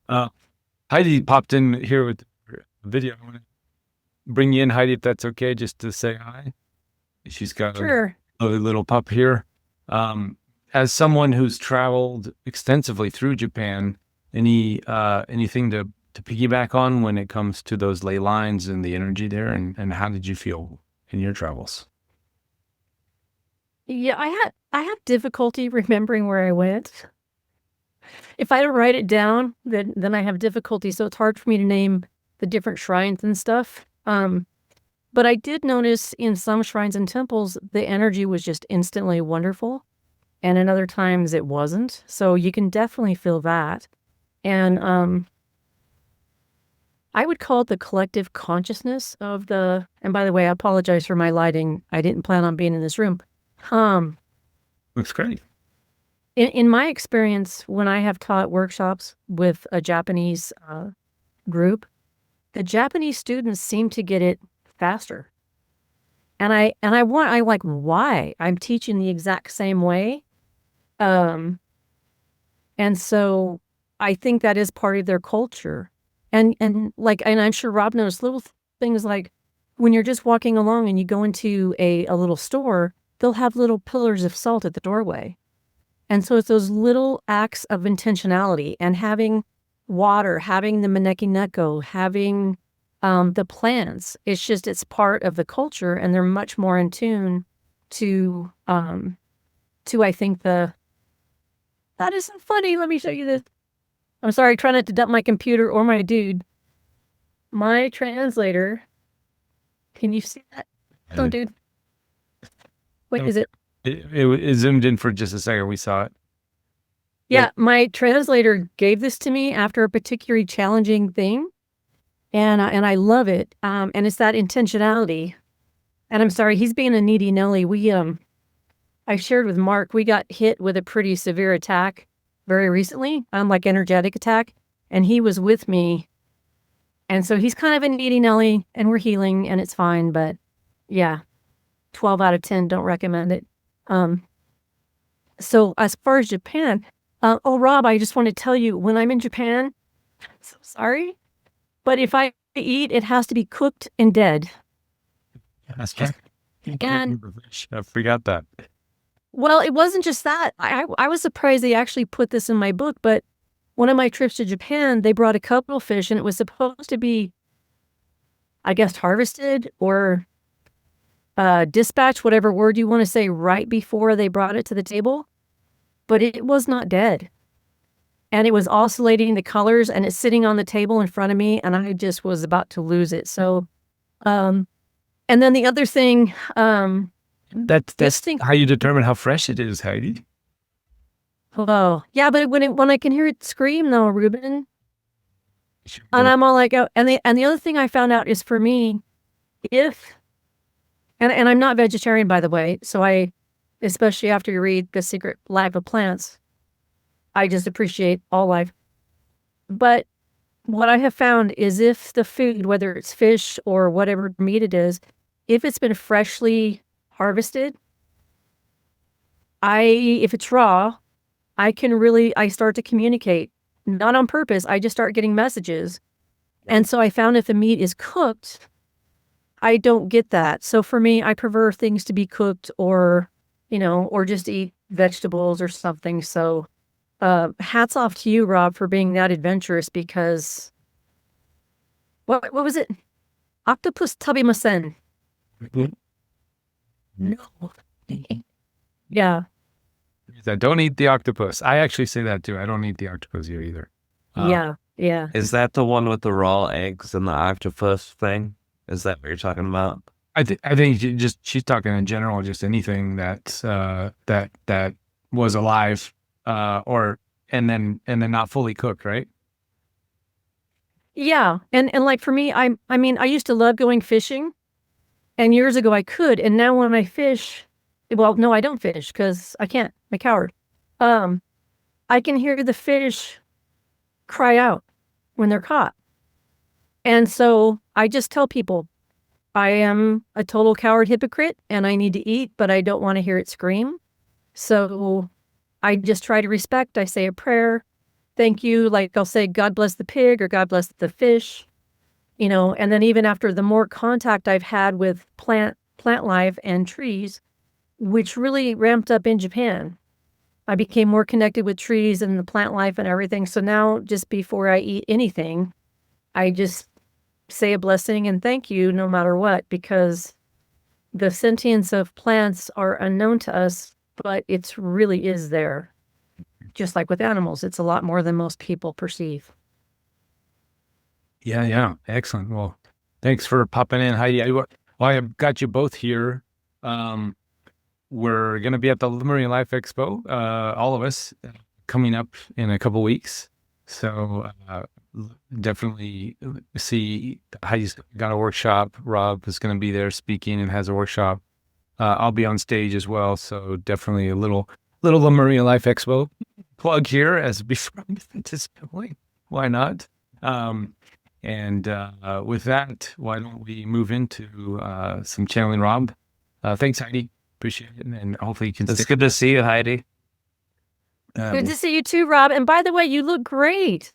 Heidi popped in here with a video. I want to bring you in, Heidi, if that's okay, just to say hi. She's got Sure. a little pup here. As someone who's traveled extensively through Japan, anything to piggyback on when it comes to those ley lines and the energy there, and how did you feel in your travels? Yeah, I have difficulty remembering where I went. If I don't write it down, then I have difficulty, so it's hard for me to name the different shrines and stuff. But I did notice in some shrines and temples, the energy was just instantly wonderful, and in other times it wasn't. So you can definitely feel that. And I would call it the collective consciousness of the, and by the way, I apologize for my lighting. I didn't plan on being in this room. Looks great. In my experience, when I have taught workshops with a Japanese group, the Japanese students seem to get it faster. And I like, why? I'm teaching the exact same way. And so I think that is part of their culture. And I'm sure Rob noticed little things like when you're just walking along and you go into a little store, they'll have little pillars of salt at the doorway. And so it's those little acts of intentionality and having water, having the maneki neko, having the plants. It's part of the culture, and they're much more in tune to I think that isn't funny. Let me show you this. I'm sorry, trying not to dump my computer or my dude. My translator. Can you see that? Oh, dude. Wait, is it? It zoomed in for just a second. We saw it. Yeah, my translator gave this to me after a particularly challenging thing, and I love it. And it's that intentionality. And I'm sorry, he's being a needy Nelly. I shared with Mark, we got hit with a pretty severe attack very recently, like energetic attack, and he was with me. And so he's kind of a needy Nelly, and we're healing, and it's fine. But yeah, 12 out of 10, don't recommend it. So as far as Japan, Rob, I just want to tell you, when I'm in Japan, I'm so sorry, but if I eat, it has to be cooked and dead. That's And I forgot that. well, it wasn't just that. I was surprised they actually put this in my book, but one of my trips to Japan, they brought a cuttlefish, and it was supposed to be, I guess, harvested or dispatched, whatever word you want to say, right before they brought it to the table. But it was not dead. And it was oscillating the colors, and it's sitting on the table in front of me, and I just was about to lose it. So, and then the other thing, That's how you determine how fresh it is, Heidi. oh, yeah, but when I can hear it scream though, Ruben, and I'm all like, oh, and the other thing I found out is, for me, and I'm not vegetarian, by the way, so especially after you read The Secret Life of Plants, I just appreciate all life. But what I have found is, if the food, whether it's fish or whatever meat it is, if it's been freshly harvested, if it's raw, I start to communicate, not on purpose. I just start getting messages. And so I found if the meat is cooked, I don't get that. So for me, I prefer things to be cooked, or just eat vegetables or something. So hats off to you, Rob, for being that adventurous, because what was it? Octopus tabimasen. No. Yeah. Don't eat the octopus. I actually say that too. I don't eat the octopus here either. Yeah. Is that the one with the raw eggs and the octopus thing? Is that what you're talking about? I think she's talking in general, just anything that was alive, and then not fully cooked, right? Yeah. And like for me, I mean, I used to love going fishing, and years ago I could, and now when I fish, well, no, I don't fish because I can't. I'm a coward. I can hear the fish cry out when they're caught. And so I just tell people, I am a total coward hypocrite, and I need to eat, but I don't want to hear it scream. So I just try to respect. I say a prayer. Thank you. Like I'll say, God bless the pig, or God bless the fish, and then even after the more contact I've had with plant life and trees, which really ramped up in Japan, I became more connected with trees and the plant life and everything. So now, just before I eat anything, I just say a blessing and thank you no matter what, because the sentience of plants are unknown to us, but it's really is there. Just like with animals, it's a lot more than most people perceive. Yeah. Excellent. Well, thanks for popping in, Heidi. I've got you both here. We're going to be at the Lemurian Life Expo, all of us, coming up in a couple weeks. So definitely see Heidi's got a workshop. Rob is going to be there speaking and has a workshop. I'll be on stage as well. So definitely a little Lemurian Life Expo plug here as before at this point. Why not? And with that, why don't we move into some channeling Rob? Thanks, Heidi. Appreciate it. And hopefully you can It's good to see you, Heidi. Good to see you too, Rob. And by the way, you look great.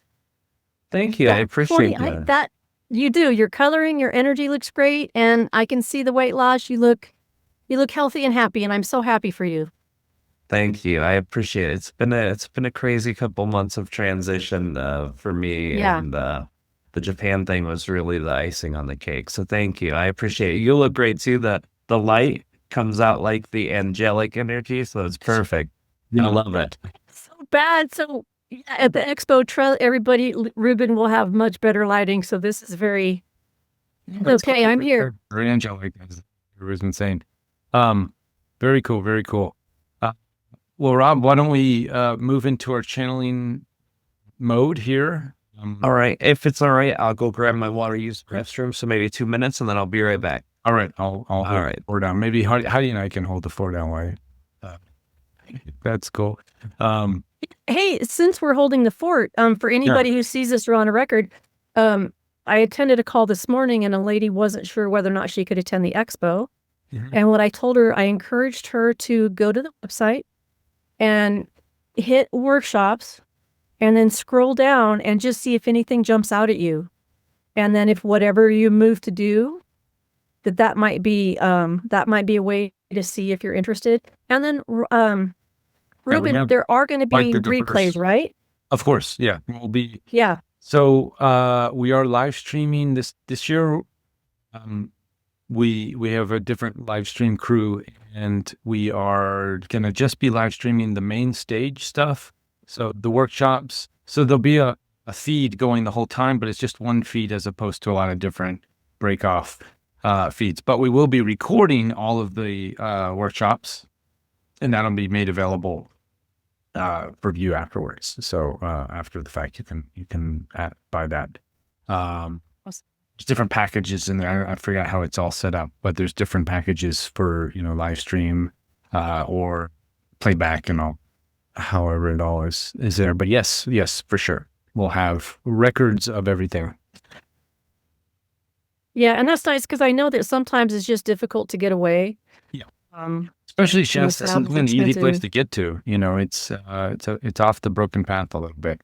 Thank you. I appreciate that. You do. Your coloring, your energy looks great, and I can see the weight loss. You look healthy and happy, and I'm so happy for you. Thank you. I appreciate it. It's been a crazy couple months of transition for me, Yeah. and the Japan thing was really the icing on the cake. So thank you. I appreciate it. You look great too. The light comes out like the angelic energy, so it's perfect. I love it. So bad. So yeah, at the Expo trail, everybody, Ruben will have much better lighting. So this is very okay. I'm here. Very angelic, as was been saying. Very cool, very cool. Well, Rob, why don't we move into our channeling mode here? All right. If it's all right, I'll go grab my water, use the restroom. So maybe 2 minutes, and then I'll be right back. All right, I'll hold right. the floor down. Maybe Heidi and I can hold the floor down while that's cool. Hey, since we're holding the fort, for anybody who sees this or on a record, I attended a call this morning and a lady wasn't sure whether or not she could attend the expo. And what I told her, I encouraged her to go to the website and hit workshops and then scroll down and just see if anything jumps out at you. And then if whatever you move to do, that might be a way to see if you're interested. And then Ruben, there are going to be replays, right? Of course, yeah. We'll be Yeah. So we are live streaming this year. We have a different live stream crew, and we are gonna just be live streaming the main stage stuff. So the workshops. So there'll be a feed going the whole time, but it's just one feed as opposed to a lot of different break off feeds. But we will be recording all of the workshops, and that'll be made available for view afterwards. So after the fact, you can buy that. There's different packages in there. I forgot how it's all set up, but there's different packages for live stream or playback and all. However, it all is there. But yes, for sure, we'll have records of everything. Yeah, and that's nice because I know that sometimes it's just difficult to get away. Yeah. Especially Shasta, it's an easy place to get to. It's off the broken path a little bit.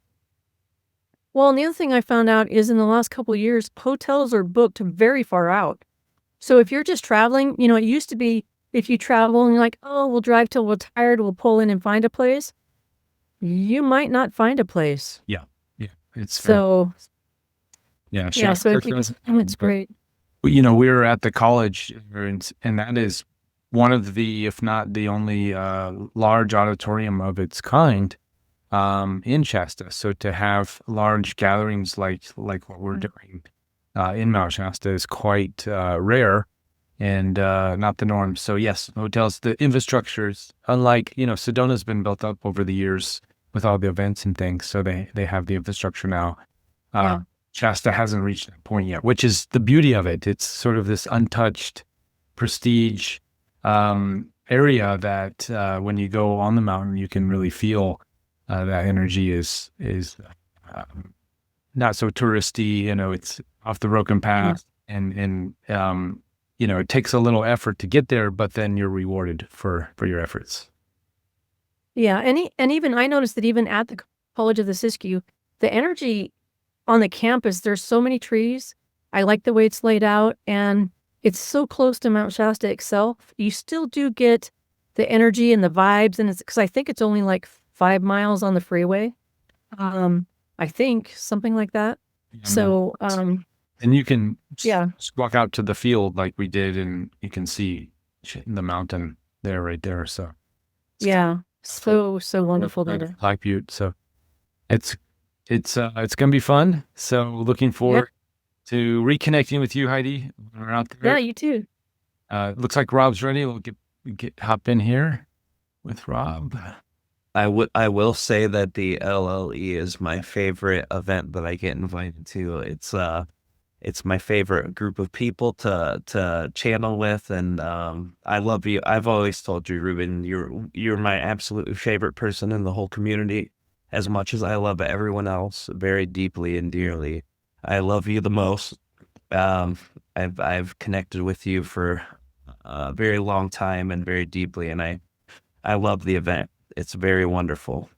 Well, and the other thing I found out is in the last couple of years, hotels are booked very far out. So if you're just traveling, it used to be if you travel and you're like, oh, we'll drive till we're tired, we'll pull in and find a place. You might not find a place. Yeah. It's so. Yeah. So it's great. We were at the college, and that is one of the, if not the only, large auditorium of its kind in Shasta. So to have large gatherings like what we're doing in Mount Shasta is quite rare and not the norm. So yes, hotels, the infrastructures, unlike Sedona's been built up over the years with all the events and things, so they have the infrastructure now. Shasta hasn't reached that point yet, which is the beauty of it. It's sort of this untouched prestige area that when you go on the mountain, you can really feel that energy is not so touristy. It's off the broken path, and it takes a little effort to get there, but then you're rewarded for your efforts. Yeah, and even I noticed that even at the College of the Siskiyou, the energy on the campus, there's so many trees. I like the way it's laid out, and it's so close to Mount Shasta itself. You still do get the energy and the vibes, and it's because I think it's only like 5 miles on the freeway. I think something like that. So, and you can just walk out to the field like we did, and you can see the mountain there, right there. So, so wonderful there. Black Butte. So, it's gonna be fun. So, looking forward to reconnecting with you, Heidi, when we're out there. Yeah, you too. Looks like Rob's ready. We'll hop in here with Rob. I will say that the LLE is my favorite event that I get invited to. It's my favorite group of people to channel with, and I love you. I've always told you, Ruben, you're my absolute favorite person in the whole community, as much as I love everyone else very deeply and dearly. I love you the most. I've connected with you for a very long time and very deeply, and I love the event. It's very wonderful.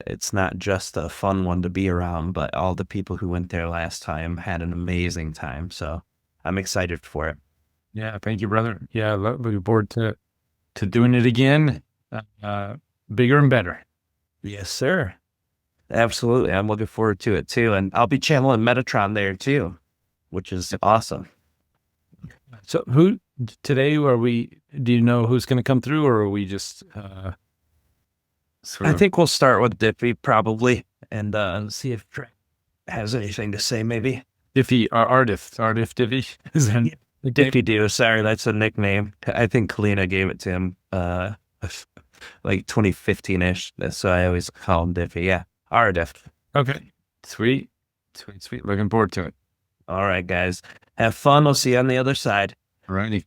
It's not just a fun one to be around, but all the people who went there last time had an amazing time. So I'm excited for it. Yeah, thank you, brother. Yeah, looking forward to doing it again. bigger and better. Yes, sir. Absolutely. I'm looking forward to it too. And I'll be channeling Metatron there too, which is awesome. So today do you know who's going to come through, or are we just I think we'll start with Diffie probably and see if Treb has anything to say maybe. Diffie, Ardif Diffie? Is that Diffie Do, sorry, that's a nickname. I think Kalina gave it to him like 2015-ish, so I always call him Diffie. Yeah, Aridif. Okay, sweet. Looking forward to it. All right, guys. Have fun. We'll see you on the other side. Alrighty.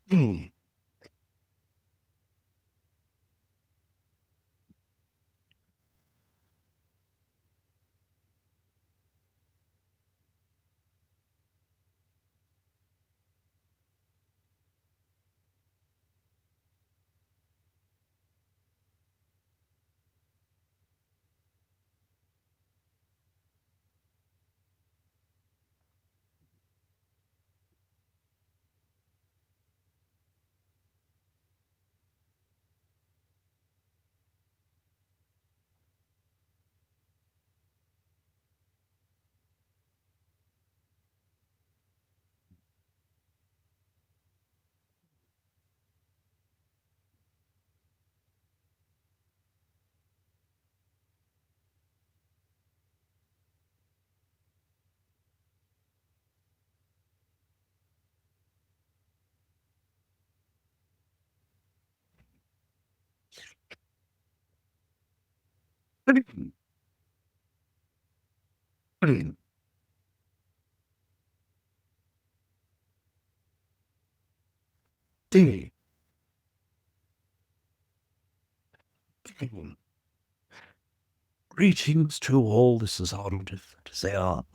Greetings to all. This is Aridif.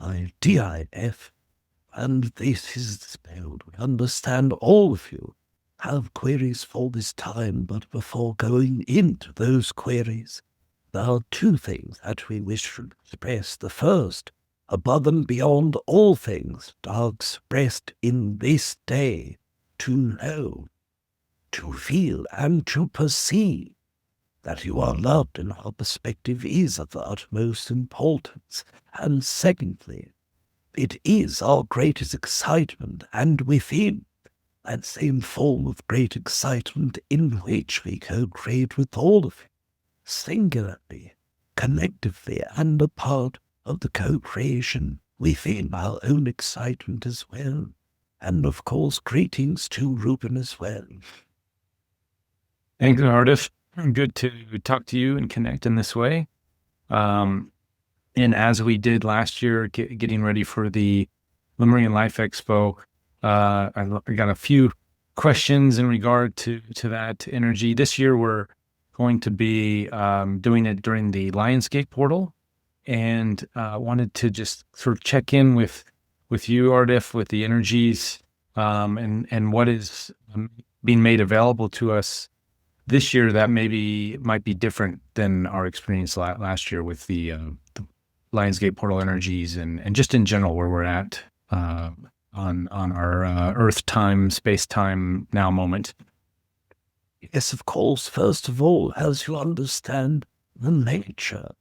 Aridif, and this is spelled. We understand all of you have queries for this time, but before going into those queries, there are two things that we wish to express. The first, above and beyond all things, are expressed in this day, to know, to feel, and to perceive that you are loved, and our perspective is of the utmost importance. And secondly, it is our greatest excitement, and within that same form of great excitement in which we co-create with all of you, singularly, collectively, and a part of the co-creation within our own excitement as well. And of course, greetings to Ruben as well. Thanks, Ardif. Good to talk to you and connect in this way. And as we did last year, getting ready for the Lemurian Life Expo, I got a few questions in regard to that energy. This year, we're going to be doing it during the Lionsgate portal, and wanted to just sort of check in with you, Ardif, with the energies and what is being made available to us this year that might be different than our experience last year with the Lionsgate portal energies and just in general where we're at on our Earth time, space time now moment. Yes, of course. First of all, as you understand the nature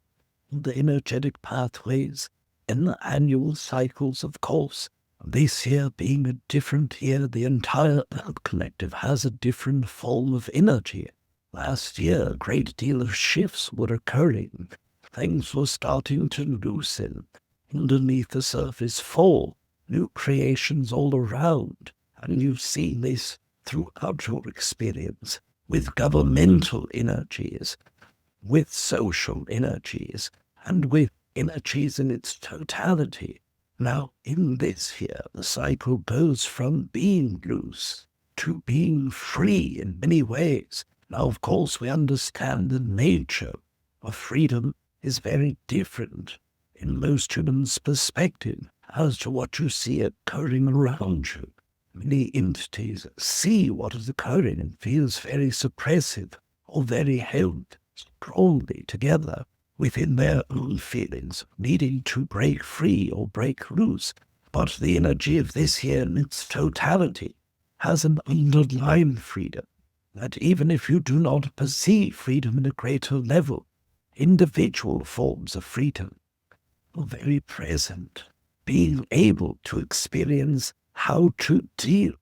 of the energetic pathways and the annual cycles, of course, this year being a different year, the entire Earth Collective has a different form of energy. Last year, a great deal of shifts were occurring. Things were starting to loosen. Underneath the surface fall, new creations all around. And you've seen this throughout your experience with governmental energies, with social energies, and with energies in its totality. Now, in this here, the cycle goes from being loose to being free in many ways. Now, of course, we understand the nature of freedom is very different in most humans' perspective as to what you see occurring around you. Many entities see what is occurring and feels very suppressive or very held strongly together within their own feelings, needing to break free or break loose. But the energy of this here in its totality has an underlying freedom. that even if you do not perceive freedom in a greater level, individual forms of freedom are very present. Being able to experience how to deal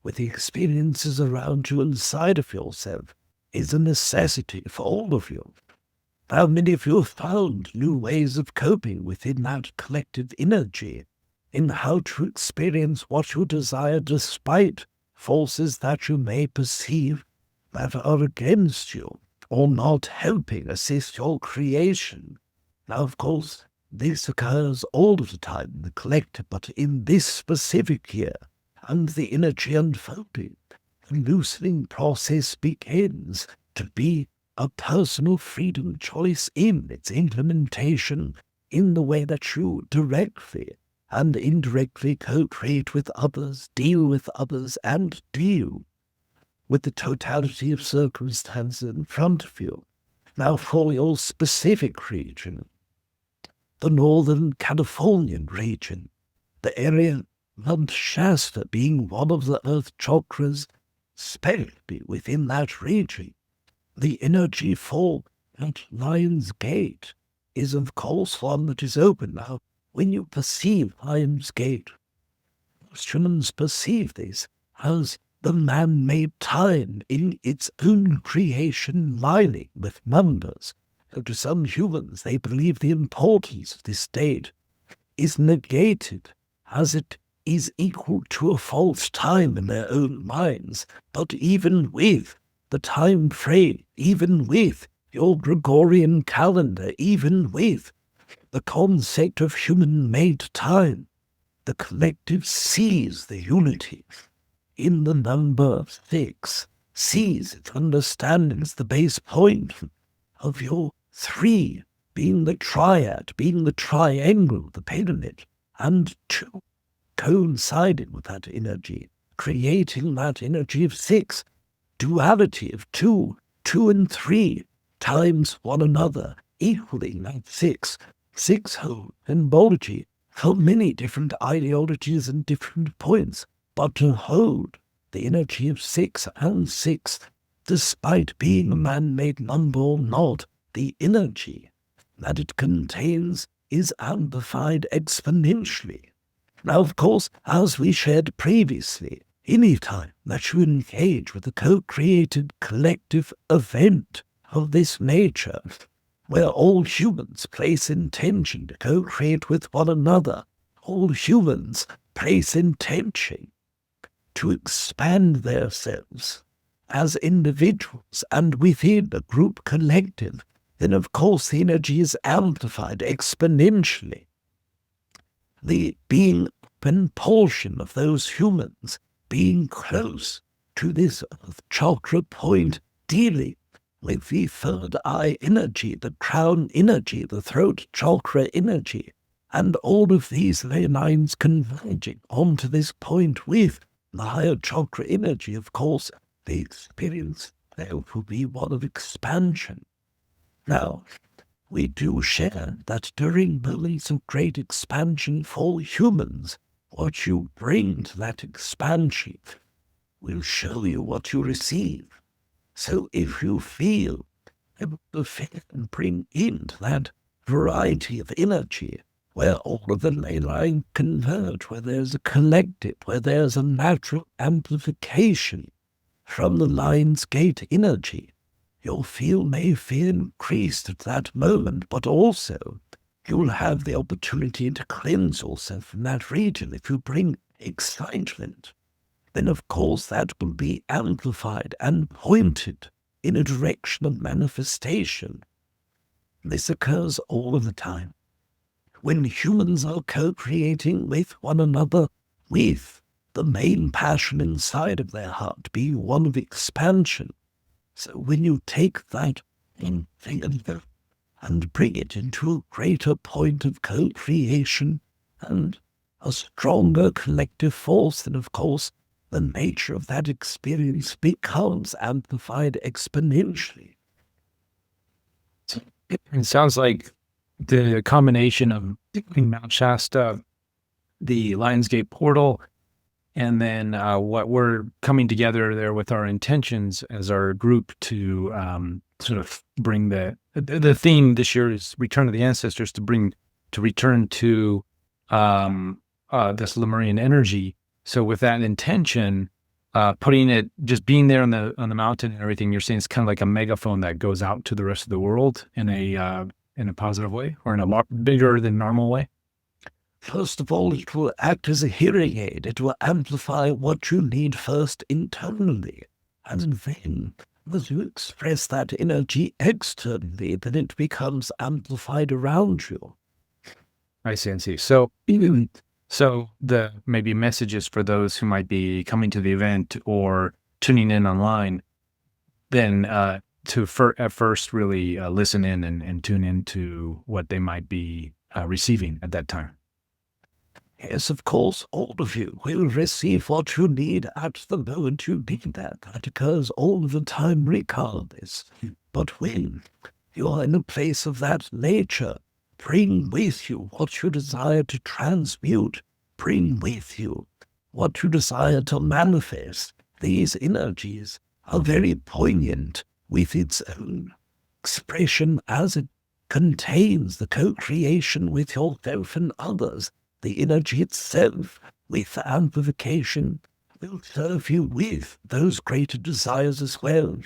with the experiences around you inside of yourself is a necessity for all of you. How many of you have found new ways of coping within that collective energy, in how to experience what you desire despite forces that you may perceive that are against you or not helping assist your creation? Now, of course, this occurs all of the time in the collective, but in this specific year, and the energy unfolding, the loosening process begins to be a personal freedom choice in its implementation in the way that you directly and indirectly co-create with others, deal with others, and deal with the totality of circumstances in front of you. Now, for your specific region, the Northern Californian region, the area of Shasta being one of the earth chakras, especially within that region, the energy for that Lion's Gate is of course one that is open. Now, when you perceive Lion's Gate, most humans perceive this as the man-made time in its own creation lining with numbers. So to some humans, they believe the importance of this date is negated as it is equal to a false time in their own minds. But even with the time frame, even with your Gregorian calendar, even with the concept of human-made time, the collective sees the unity in the number 6, sees it, understands the base point of your 3 being the triad, being the triangle, the pyramid, and 2 coinciding with that energy, creating that energy of 6, duality of 2 and 3 times one another, equaling that 6-whole symbology for many different ideologies and different points, but to hold the energy of 6 and 6, despite being a man-made number or not, the energy that it contains is amplified exponentially. Now, of course, as we shared previously, any time that you engage with a co-created collective event of this nature, where all humans place intention to co-create with one another, all humans place intention to expand themselves as individuals and within a group collective, then of course the energy is amplified exponentially. The being open portion of those humans being close to this earth chakra point, dealing with the third eye energy, the crown energy, the throat chakra energy, and all of these ley lines converging onto this point with the higher chakra energy. Of course, the experience there will be one of expansion. Now, we do share that during moments of great expansion for humans, what you bring to that expansion will show you what you receive. So if you feel able to fit and bring into that variety of energy, where all of the ley lines converge, where there's a collective, where there's a natural amplification from the Lion's Gate energy, your field may feel increased at that moment, but also you'll have the opportunity to cleanse yourself from that region. If you bring excitement, then of course that will be amplified and pointed in a direction of manifestation. This occurs all of the time. When humans are co-creating with one another, with the main passion inside of their heart being one of expansion. So when you take that thing and bring it into a greater point of co-creation and a stronger collective force, then of course the nature of that experience becomes amplified exponentially. It sounds like the combination of Mount Shasta, the Lionsgate portal, And then what we're coming together there with our intentions as our group to sort of bring the theme this year is Return of the Ancestors, to return to this Lemurian energy. So with that intention, putting it, just being there on the mountain and everything, you're saying it's kind of like a megaphone that goes out to the rest of the world in a positive way, or in a lot bigger than normal way. First of all, it will act as a hearing aid. It will amplify what you need first internally. And then, as you express that energy externally, then it becomes amplified around you. I see. So the maybe messages for those who might be coming to the event or tuning in online, then at first really listen in and tune into what they might be receiving at that time. Yes, of course, all of you will receive what you need at the moment you need that. That occurs all the time regardless. But when you are in a place of that nature, bring with you what you desire to transmute. Bring with you what you desire to manifest. These energies are very poignant with its own expression as it contains the co-creation with yourself and others. The energy itself, with the amplification, will serve you with those greater desires as well.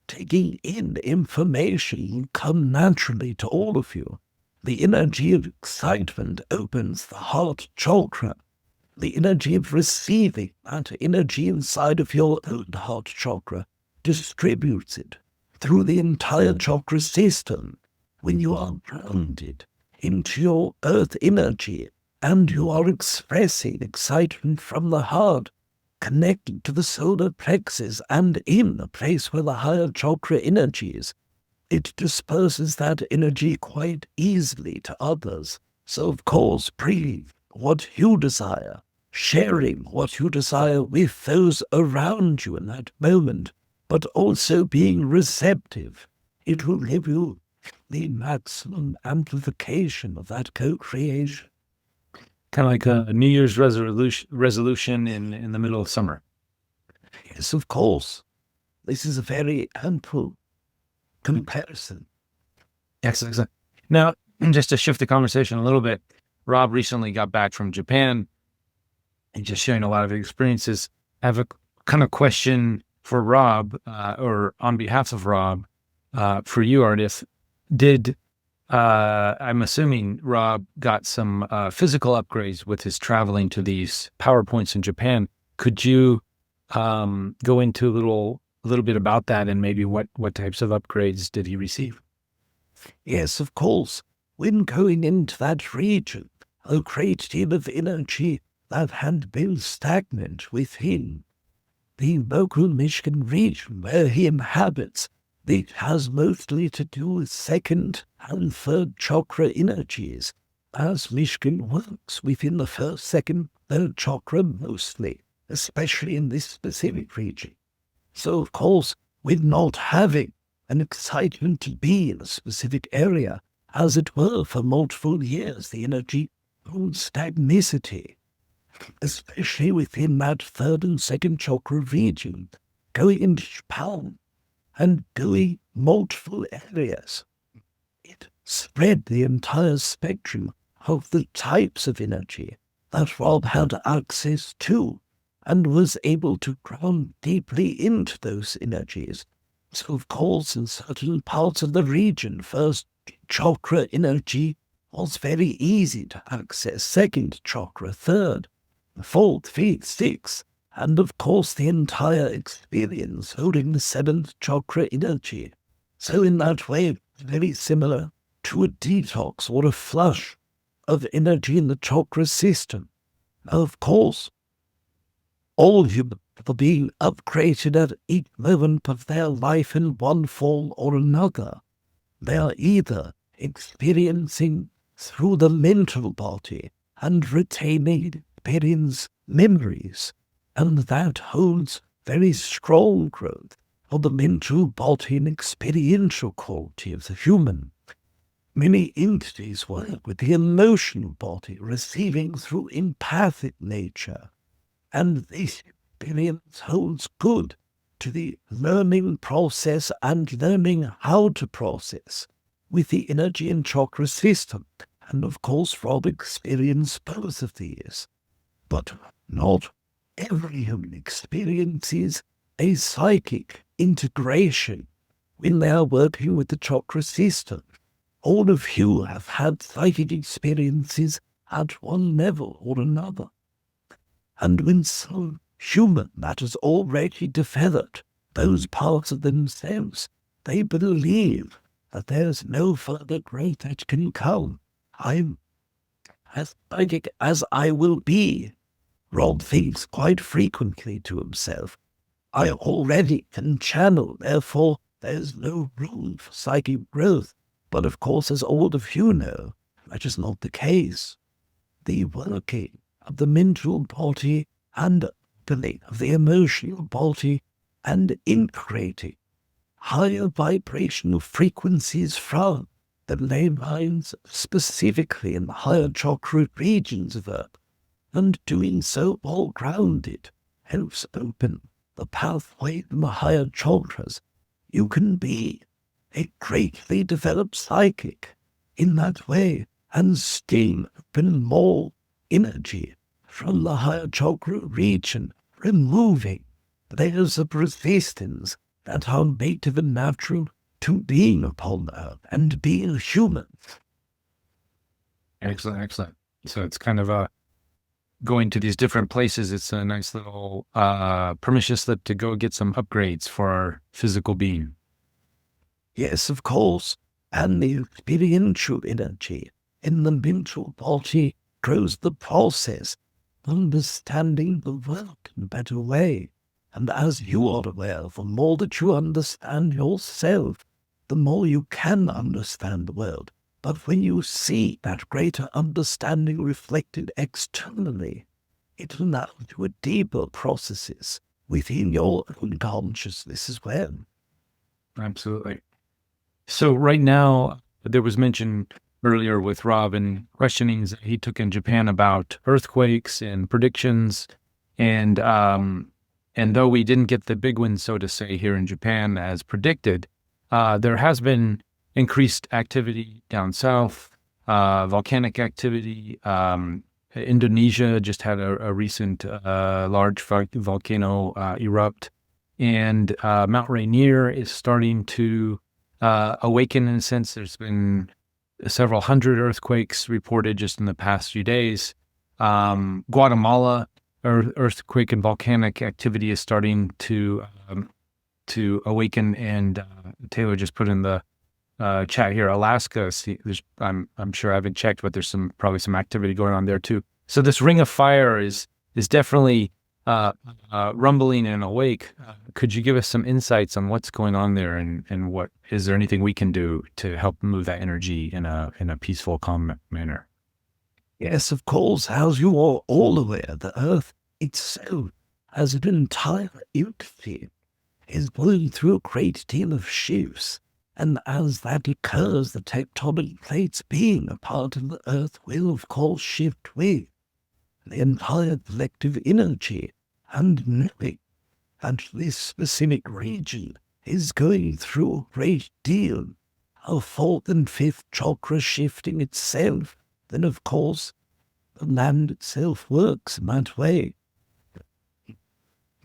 Taking in information will come naturally to all of you. The energy of excitement opens the heart chakra. The energy of receiving that energy inside of your own heart chakra distributes it through the entire chakra system. When you are grounded into your earth energy, and you are expressing excitement from the heart, connected to the solar plexus and in the place where the higher chakra energy is, it disperses that energy quite easily to others. So, of course, breathe what you desire, sharing what you desire with those around you in that moment, but also being receptive. It will give you the maximum amplification of that co-creation. Kind of like a New Year's resolution in the middle of summer. Yes, of course. This is a very ample comparison. Excellent. Now, just to shift the conversation a little bit, Rob recently got back from Japan and just sharing a lot of experiences. I have a kind of question for Rob, or on behalf of Rob, for you, Aridif. I'm assuming Rob got some physical upgrades with his traveling to these PowerPoints in Japan. Could you go into a little bit about that, and maybe what types of upgrades did he receive? Yes, of course. When going into that region, a great deal of energy that had been stagnant within the local Michigan region where he inhabits, it has mostly to do with second and third chakra energies, as Michigan works within the first, second, third chakra mostly, especially in this specific region. So, of course, with not having an excitement to be in a specific area, as it were, for multiple years, the energy holds stagnicity, especially within that third and second chakra region, going into Japan and doing multiple areas. It spread the entire spectrum of the types of energy that Rob had access to and was able to ground deeply into those energies. So, of course, in certain parts of the region, first chakra energy was very easy to access, second chakra, third, fourth, fifth, sixth, and of course the entire experience holding the seventh chakra energy. So in that way, very similar to a detox or a flush of energy in the chakra system. Now, of course, all humans are being upgraded at each moment of their life in one form or another. They are either experiencing through the mental body and retaining experience memories, and that holds very strong growth of the mental body and experiential quality of the human. Many entities work with the emotional body, receiving through empathic nature. And this experience holds good to the learning process and learning how to process with the energy and chakra system. And of course, Rob experienced both of these. But not every human experiences a psychic integration when they are working with the chakra system. All of you have had psychic experiences at one level or another. And when some human that has already developed those parts of themselves, they believe that there's no further growth that can come. I'm as psychic as I will be. Rob thinks quite frequently to himself, I already can channel, therefore there's no room for psychic growth. But of course, as all of you know, that is not the case. The working of the mental body and opening of the emotional body and integrating higher vibrational frequencies from the ley lines, specifically in the higher chakra regions of Earth, and doing so all grounded, helps open the pathway in the higher chakras. You can be a greatly developed psychic in that way and still open more energy from the higher chakra region, removing layers of resistance that are native and natural to being upon Earth and being human. Excellent, excellent. So it's kind of going to these different places. It's a nice little permission slip to go get some upgrades for our physical being. Yes, of course. And the experiential energy in the mental body grows the process, understanding the world in a better way. And as you are aware, the more that you understand yourself, the more you can understand the world. But when you see that greater understanding reflected externally, it allows you a deeper processes within your own consciousness as well. Absolutely. So right now, there was mention earlier with Rob and questionings that he took in Japan about earthquakes and predictions. And though we didn't get the big one, so to say, here in Japan as predicted, there has been increased activity down south, volcanic activity. Indonesia just had a recent large volcano erupt. And Mount Rainier is starting to awaken in a sense. There's been several hundred earthquakes reported just in the past few days. Guatemala earthquake and volcanic activity is starting to awaken. And Taylor just put in the chat here, Alaska. See, I'm sure I haven't checked, but there's probably some activity going on there too. So this ring of fire is definitely rumbling and awake. Could you give us some insights on what's going on there, and what is there anything we can do to help move that energy in a peaceful, calm manner? Yes, of course, as you are all aware, the Earth itself, as an entire entity, is going through a great deal of shifts. And as that occurs, the tectonic plates being a part of the Earth will, of course, shift with the entire collective energy, and knowing that this specific region is going through a great deal of fourth and fifth chakra shifting itself, then of course the land itself works in that way.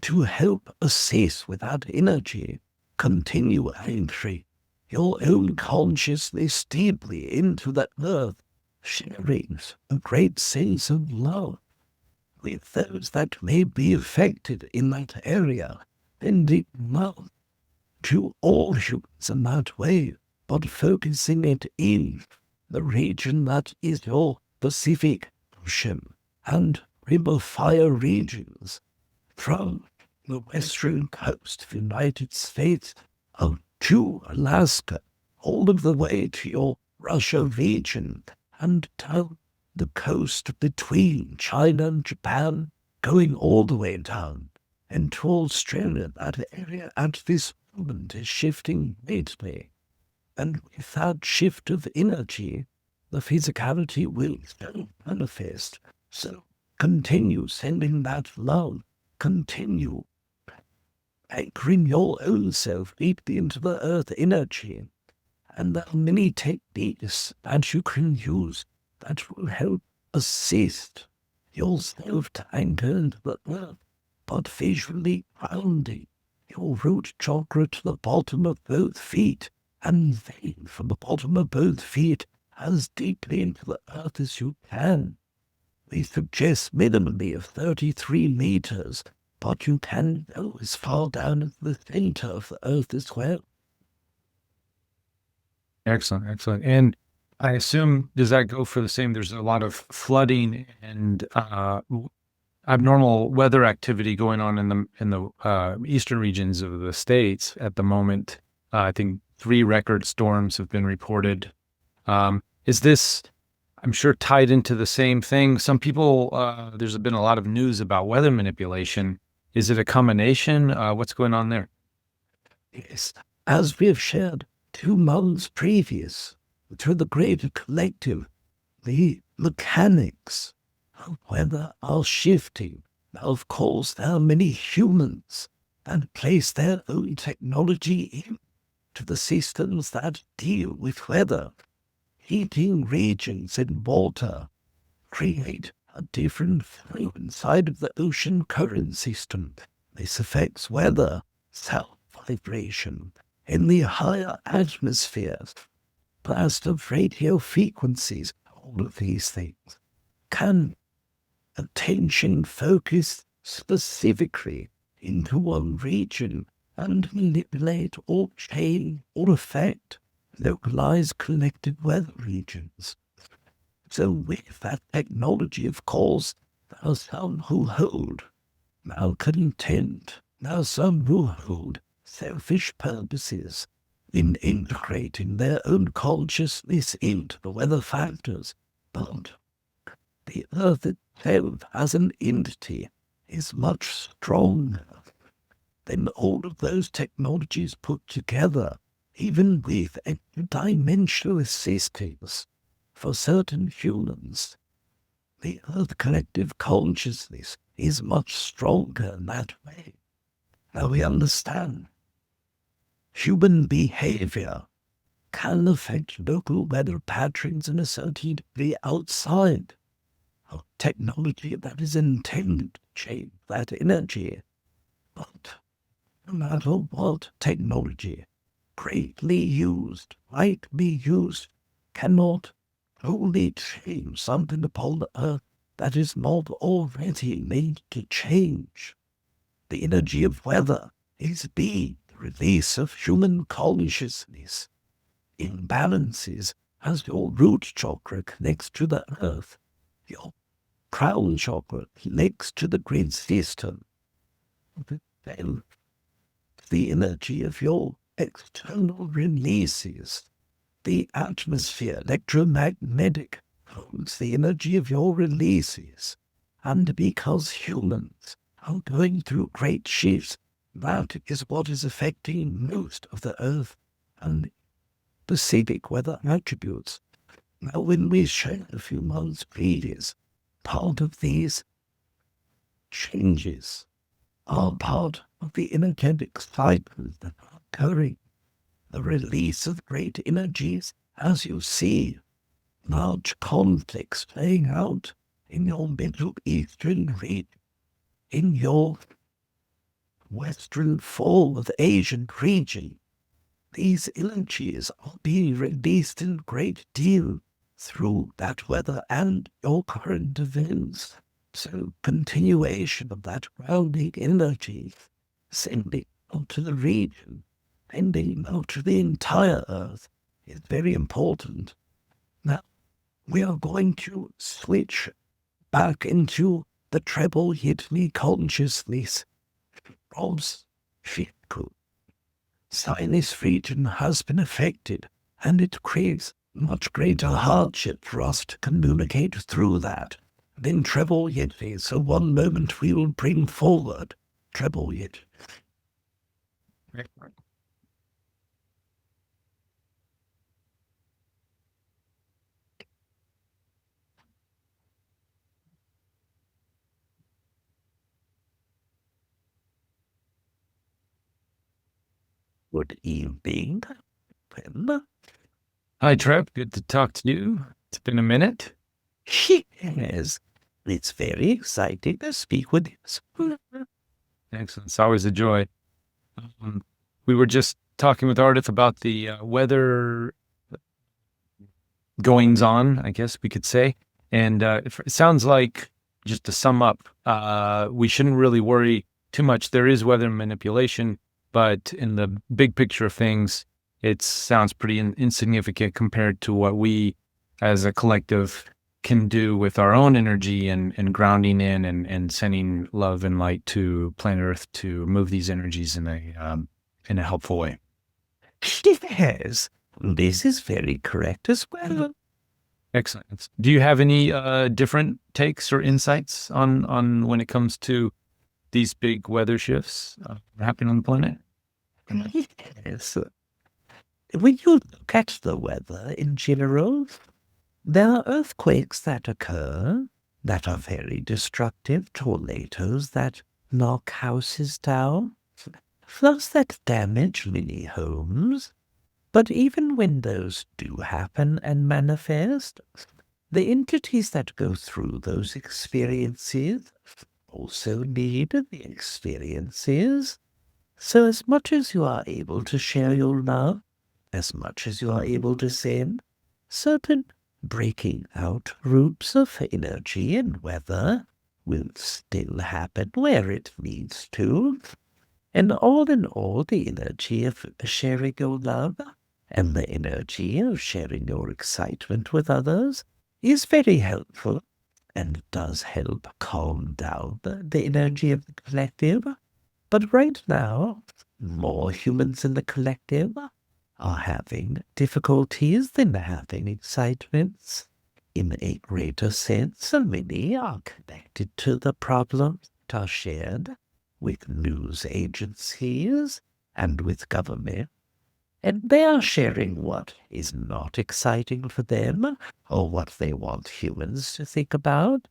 To help assist with that energy, continue entry your own consciousness deeply into that earth, sharing a great sense of love with those that may be affected in that area, sending love to all humans in that way, but focusing it in the region that is your Pacific Ocean and River Fire regions, from the western coast of the United States up to Alaska, all of the way to your Russia region, and down the coast between China and Japan, going all the way down into Australia. That area at this moment is shifting greatly. And with that shift of energy, the physicality will so manifest, so continue sending that love, continue anchoring your own self deeply into the earth energy. And there are many techniques that you can use that will help assist yourself to anchor into the earth, but visually grounding your root chakra to the bottom of both feet, and then from the bottom of both feet as deeply into the earth as you can. We suggest minimally of 33 meters, but you can go as far down as the center of the earth as well. Excellent, excellent. And I assume, does that go for the same? There's a lot of flooding and abnormal weather activity going on in the eastern regions of the states at the moment. I think 3 record storms have been reported. Is this, I'm sure, tied into the same thing? Some people, there's been a lot of news about weather manipulation. Is it a combination? What's going on there? Yes, as we have shared 2 months previous, through the greater collective, the mechanics of weather are shifting. Now, of course, there are many humans that place their own technology into the systems that deal with weather. Heating regions in water create a different flow inside of the ocean current system. This affects weather, cell vibration. In the higher atmospheres, blast of radio frequencies, all of these things can attention focus specifically into one region and manipulate or change or affect localized collected weather regions. So with that technology, of course, there are some who hold malcontent, there are some who hold selfish purposes in integrating their own consciousness into the weather factors. But the earth itself as an entity is much stronger than all of those technologies put together, even with dimensional assistance for certain humans. The earth collective consciousness is much stronger in that way. Now we understand human behavior can affect local weather patterns in a certain degree outside of technology that is intended to change that energy. But no matter what technology, greatly used, rightly used, cannot wholly change something upon the earth that is not already made to change. The energy of weather is the release of human consciousness. Imbalances as your root chakra connects to the earth, your crown chakra connects to the grid system. Then the energy of your external releases, the atmosphere, electromagnetic, holds the energy of your releases. And because humans are going through great shifts, that is what is affecting most of the earth and specific weather attributes. Now, when we shared a few months previous, part of these changes are part of the energetic cycles that are occurring. The release of great energies, as you see large conflicts playing out in your Middle Eastern region, in your Western Fall of the Asian region. These energies are being released in great deal through that weather and your current events. So continuation of that grounding energy, sending out to the region, sending out to the entire earth, is very important. Now, we are going to switch back into the Treb Bor Yit-Ne consciousness. Rob's physical sinus region has been affected, and it creates much greater hardship for us to communicate through that than Treb Bor Yit-Ne. So one moment we will bring forward Treb Bor Yit-Ne. Good evening. Well, Hi, Treb. Good to talk to you. It's been a minute. yes, it's very exciting to speak with you. Excellent. It's always a joy. We were just talking with Aridif about the weather goings on, I guess we could say. And it sounds like, just to sum up, we shouldn't really worry too much. There is weather manipulation, but in the big picture of things, it sounds pretty insignificant compared to what we as a collective can do with our own energy and grounding in and sending love and light to planet Earth to move these energies in a helpful way. Yes, this is very correct as well. Excellent. Do you have any different takes or insights on when it comes to these big weather shifts happening on the planet? Yes. When you look at the weather in general, there are earthquakes that occur that are very destructive, tornadoes that knock houses down, floods that damage many homes. But even when those do happen and manifest, the entities that go through those experiences also need the experiences. So as much as you are able to share your love, as much as you are able to send, certain breaking out groups of energy and weather will still happen where it needs to. And all in all, the energy of sharing your love and the energy of sharing your excitement with others is very helpful and does help calm down the energy of the collective. But right now, more humans in the collective are having difficulties than having excitements. In a greater sense, many are connected to the problems that are shared with news agencies and with government, and they are sharing what is not exciting for them or what they want humans to think about.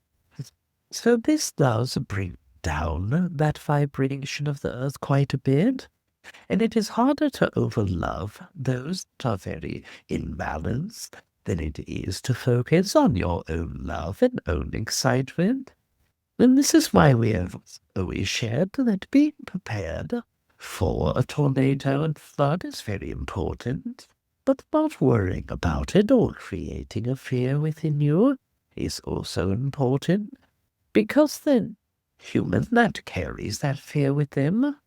So this does bring down that vibration of the earth quite a bit, and it is harder to overlove those that are very imbalanced than it is to focus on your own love and own excitement. And this is why we have always shared that being prepared for a tornado and flood is very important, but not worrying about it or creating a fear within you is also important, because the human that carries that fear with them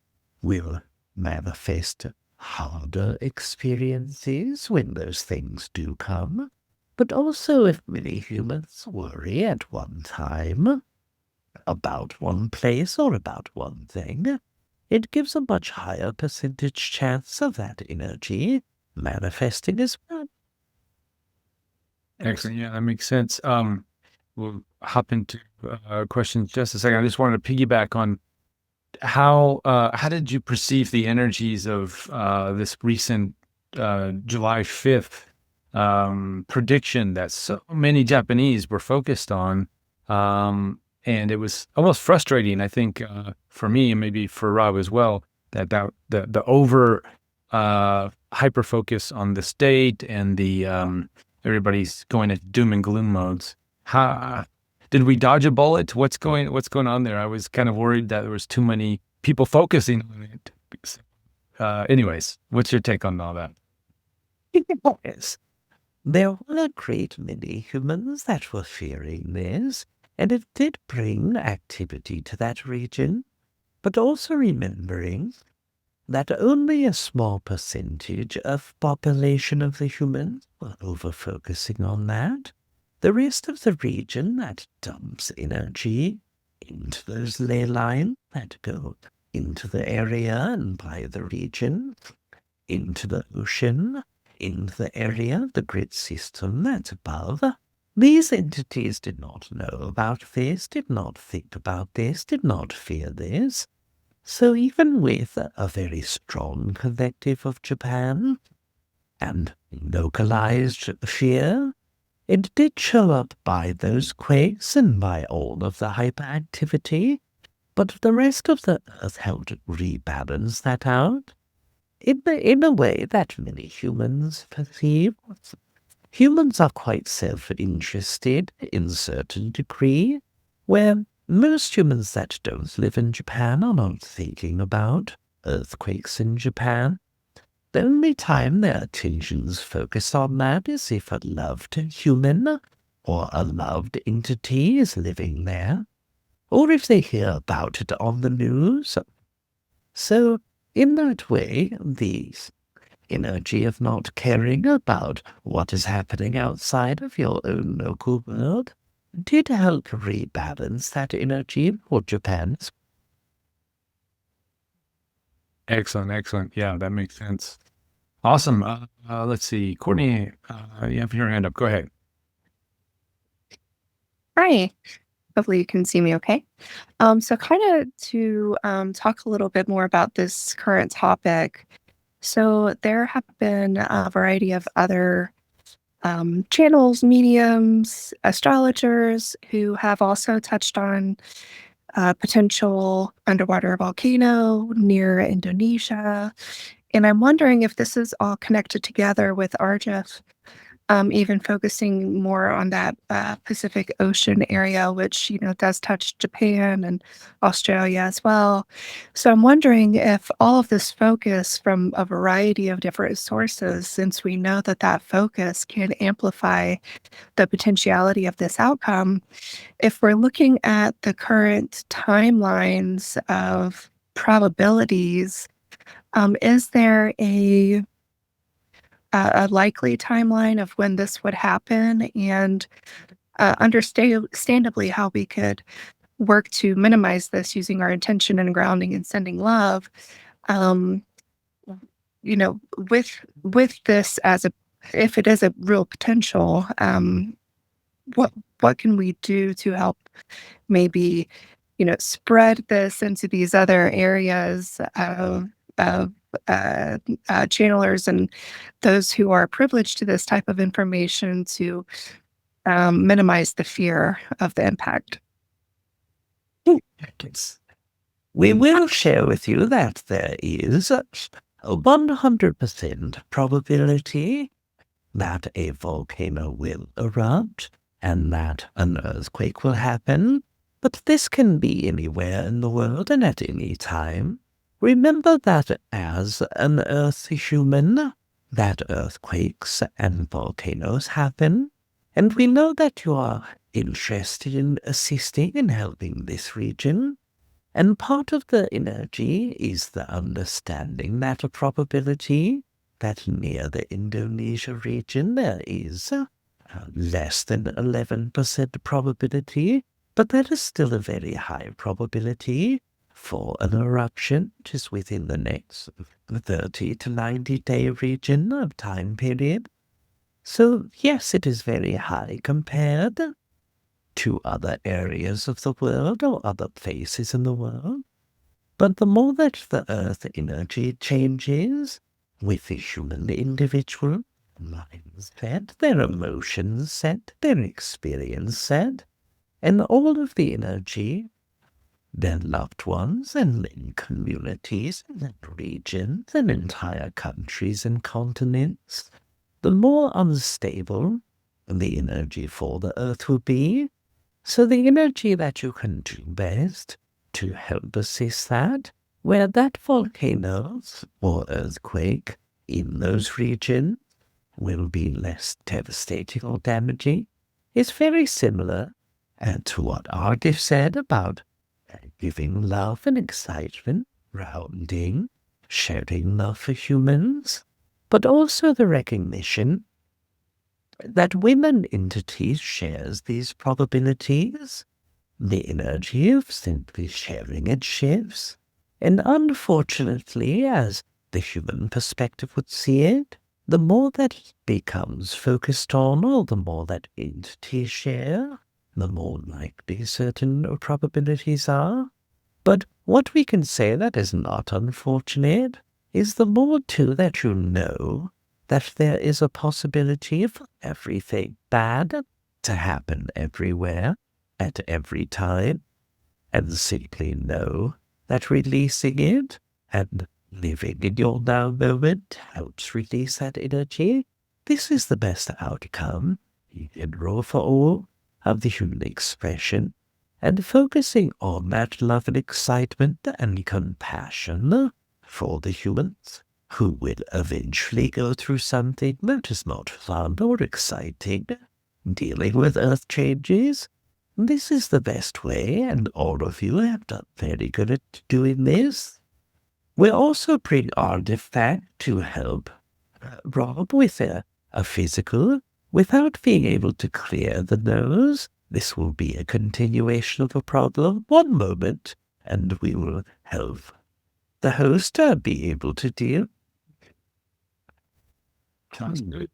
will manifest harder experiences when those things do come. But also, if many humans worry at one time about one place or about one thing, it gives a much higher percentage chance of that energy manifesting as well. Excellent. Yeah, that makes sense. We'll hop into questions in just a second. I just wanted to piggyback on how did you perceive the energies of this recent July 5th prediction that so many Japanese were focused on? And it was almost frustrating, I think, for me and maybe for Rob as well, that the over hyper focus on the state and the everybody's going into doom and gloom modes. How did we dodge a bullet? What's going on there? I was kind of worried that there was too many people focusing on it. Anyways, what's your take on all that? Yes, there were a great many humans that were fearing this, and it did bring activity to that region, but also remembering that only a small percentage of population of the humans were over-focusing on that. The rest of the region that dumps energy into those ley lines that go into the area and by the region, into the ocean, into the area, the grid system that's above. These entities did not know about this, did not think about this, did not fear this. So even with a very strong collective of Japan and localized fear, it did show up by those quakes and by all of the hyperactivity, but the rest of the earth helped rebalance that out. in a way that many humans perceive. Humans are quite self-interested in a certain degree, where most humans that don't live in Japan are not thinking about earthquakes in Japan. The only time their attentions focus on that is if a loved human or a loved entity is living there, or if they hear about it on the news. So, in that way, the energy of not caring about what is happening outside of your own local world did help rebalance that energy for Japan. Excellent. Yeah, that makes sense. Awesome. Let's see. Courtney, you have your hand up. Go ahead. Hi. Hopefully you can see me okay. So kind of to talk a little bit more about this current topic. So there have been a variety of other channels, mediums, astrologers who have also touched on potential underwater volcano near Indonesia. And I'm wondering if this is all connected together with Aridif, even focusing more on that Pacific Ocean area, which, does touch Japan and Australia as well. So I'm wondering if all of this focus from a variety of different sources, since we know that that focus can amplify the potentiality of this outcome, if we're looking at the current timelines of probabilities, is there a likely timeline of when this would happen, and understandably how we could work to minimize this using our intention and grounding and sending love, um, with this as if it is a real potential, what can we do to help maybe spread this into these other areas of channelers and those who are privileged to this type of information to minimize the fear of the impact? We will share with you that there is a 100% probability that a volcano will erupt and that an earthquake will happen, but this can be anywhere in the world and at any time. Remember that as an Earth human, that earthquakes and volcanoes happen, and we know that you are interested in assisting in helping this region, and part of the energy is the understanding that a probability that near the Indonesia region there is less than 11% probability, but that is still a very high probability for an eruption just within the next 30 to 90 day region of time period. So yes, it is very high compared to other areas of the world or other places in the world. But the more that the earth energy changes with the human individual mindset, their emotions set, their experience set, and all of the energy, their loved ones and in communities and regions and entire countries and continents, the more unstable the energy for the earth will be. So the energy that you can do best to help assist that, where that volcano or earthquake in those regions will be less devastating or damaging, is very similar to what Aridif said about giving love and excitement, grounding, sharing love for humans, but also the recognition that women entities shares these probabilities. The energy of simply sharing it shifts, and unfortunately, as the human perspective would see it, the more that it becomes focused on, or the more that entities share, the more likely certain probabilities are. But what we can say that is not unfortunate is the more too that you know that there is a possibility for everything bad to happen everywhere at every time, and simply know that releasing it and Living in your now moment helps release that energy. This is the best outcome in general for all of the human expression, and focusing on that love and excitement and compassion for the humans who will eventually go through something that is not fun or exciting, dealing with earth changes. This is the best way, and all of you have done very good at doing this. We also bring Artifact to help Rob with a physical without being able to clear the nose. This will be a continuation of a problem. One moment, and we will help the host be able to deal. Sounds good.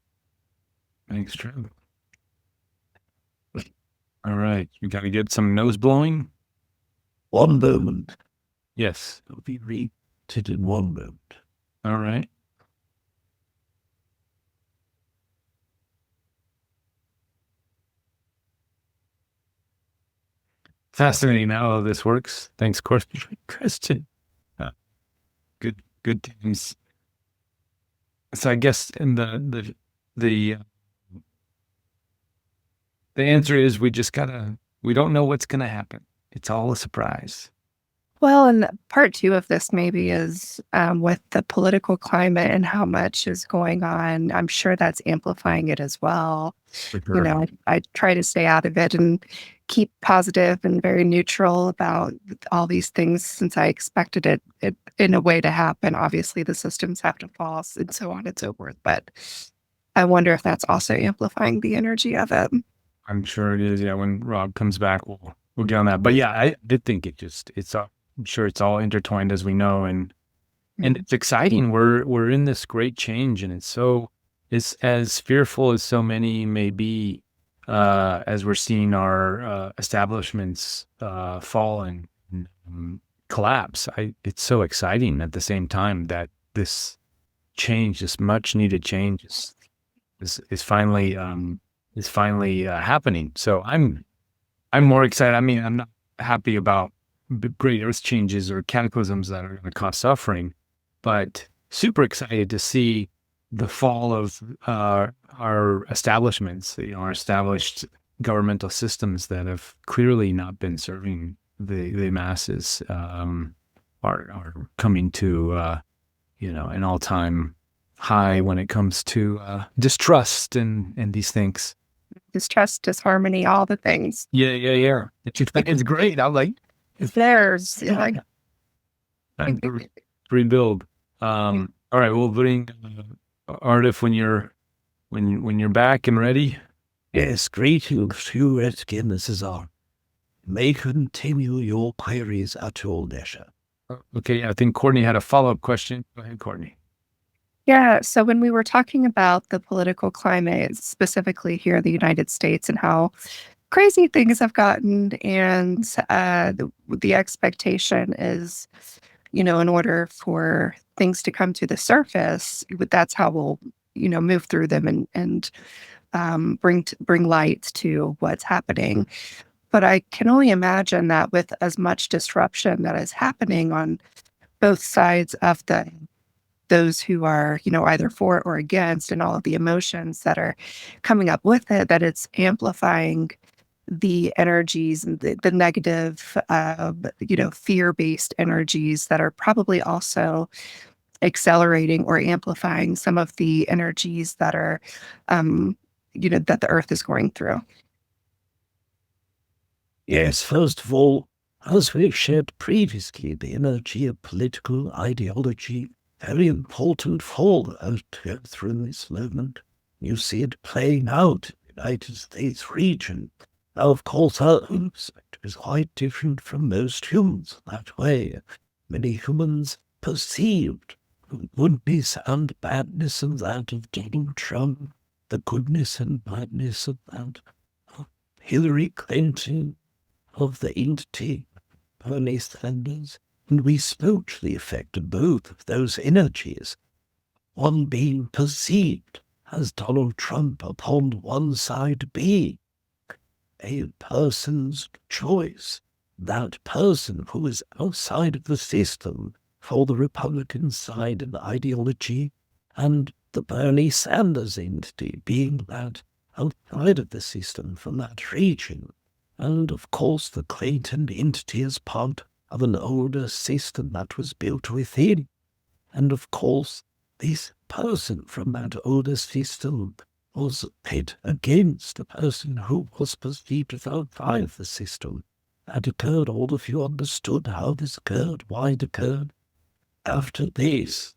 Thanks, Treb. All right. You got to get some nose blowing? One moment. Yes. It'll be repeated in one moment. All right. Fascinating how this works. Thanks, Kristen. Good times. So I guess in the answer is we don't know what's gonna happen. It's all a surprise. Well, and part two of this maybe is with the political climate and how much is going on. I'm sure that's amplifying it as well. You know, I try to stay out of it and keep positive and very neutral about all these things since I expected it in a way to happen. Obviously, the systems have to fall and so on and so forth. But I wonder if that's also amplifying the energy of it. I'm sure it is. Yeah, when Rob comes back, we'll get on that. But yeah, I did think I'm sure it's all intertwined, as we know, and it's exciting. We're in this great change, and it's as fearful as so many may be, as we're seeing our establishments fall and collapse. It's so exciting at the same time that this change, this much needed change, is finally happening. So I'm more excited. I mean, I'm not happy about great earth changes or cataclysms that are going to cause suffering, but super excited to see the fall of our establishments, our established governmental systems that have clearly not been serving the masses, are coming to an all-time high when it comes to distrust and these things. Distrust, disharmony, all the things. Yeah. It's great. I'm like, There's time to rebuild. All right, we'll bring Ardif when you're back and ready. Yes, greetings to you, Redkin. This is our. May continue your queries at your leisure. Okay, I think Courtney had a follow-up question. Go ahead, Courtney. Yeah, so when we were talking about the political climate, specifically here in the United States, and how crazy things have gotten, and the expectation is, in order for things to come to the surface, that's how we'll, move through them and bring light to what's happening. But I can only imagine that with as much disruption that is happening on both sides of those who are, either for or against, and all of the emotions that are coming up with it, that it's amplifying the energies and the negative, fear-based energies that are probably also accelerating or amplifying some of the energies that are, that the earth is going through. Yes, first of all, as we've shared previously, the energy of political ideology, very important for the earth to go through this moment. You see it playing out in the United States region. Now, of course, our own perspective is quite different from most humans that way. Many humans perceived the goodness and badness of that of Donald Trump, the goodness and badness of that of Hillary Clinton, of the entity Bernie Sanders, and we spoke to the effect of both of those energies, one being perceived as Donald Trump upon one side being a person's choice, that person who is outside of the system for the Republican side in ideology, and the Bernie Sanders entity being that outside of the system from that region, and of course the Clayton entity is part of an older system that was built within, and of course this person from that older system was pit against the person who was perceived as outside the system. That occurred, all of you understood how this occurred, why it occurred. After this,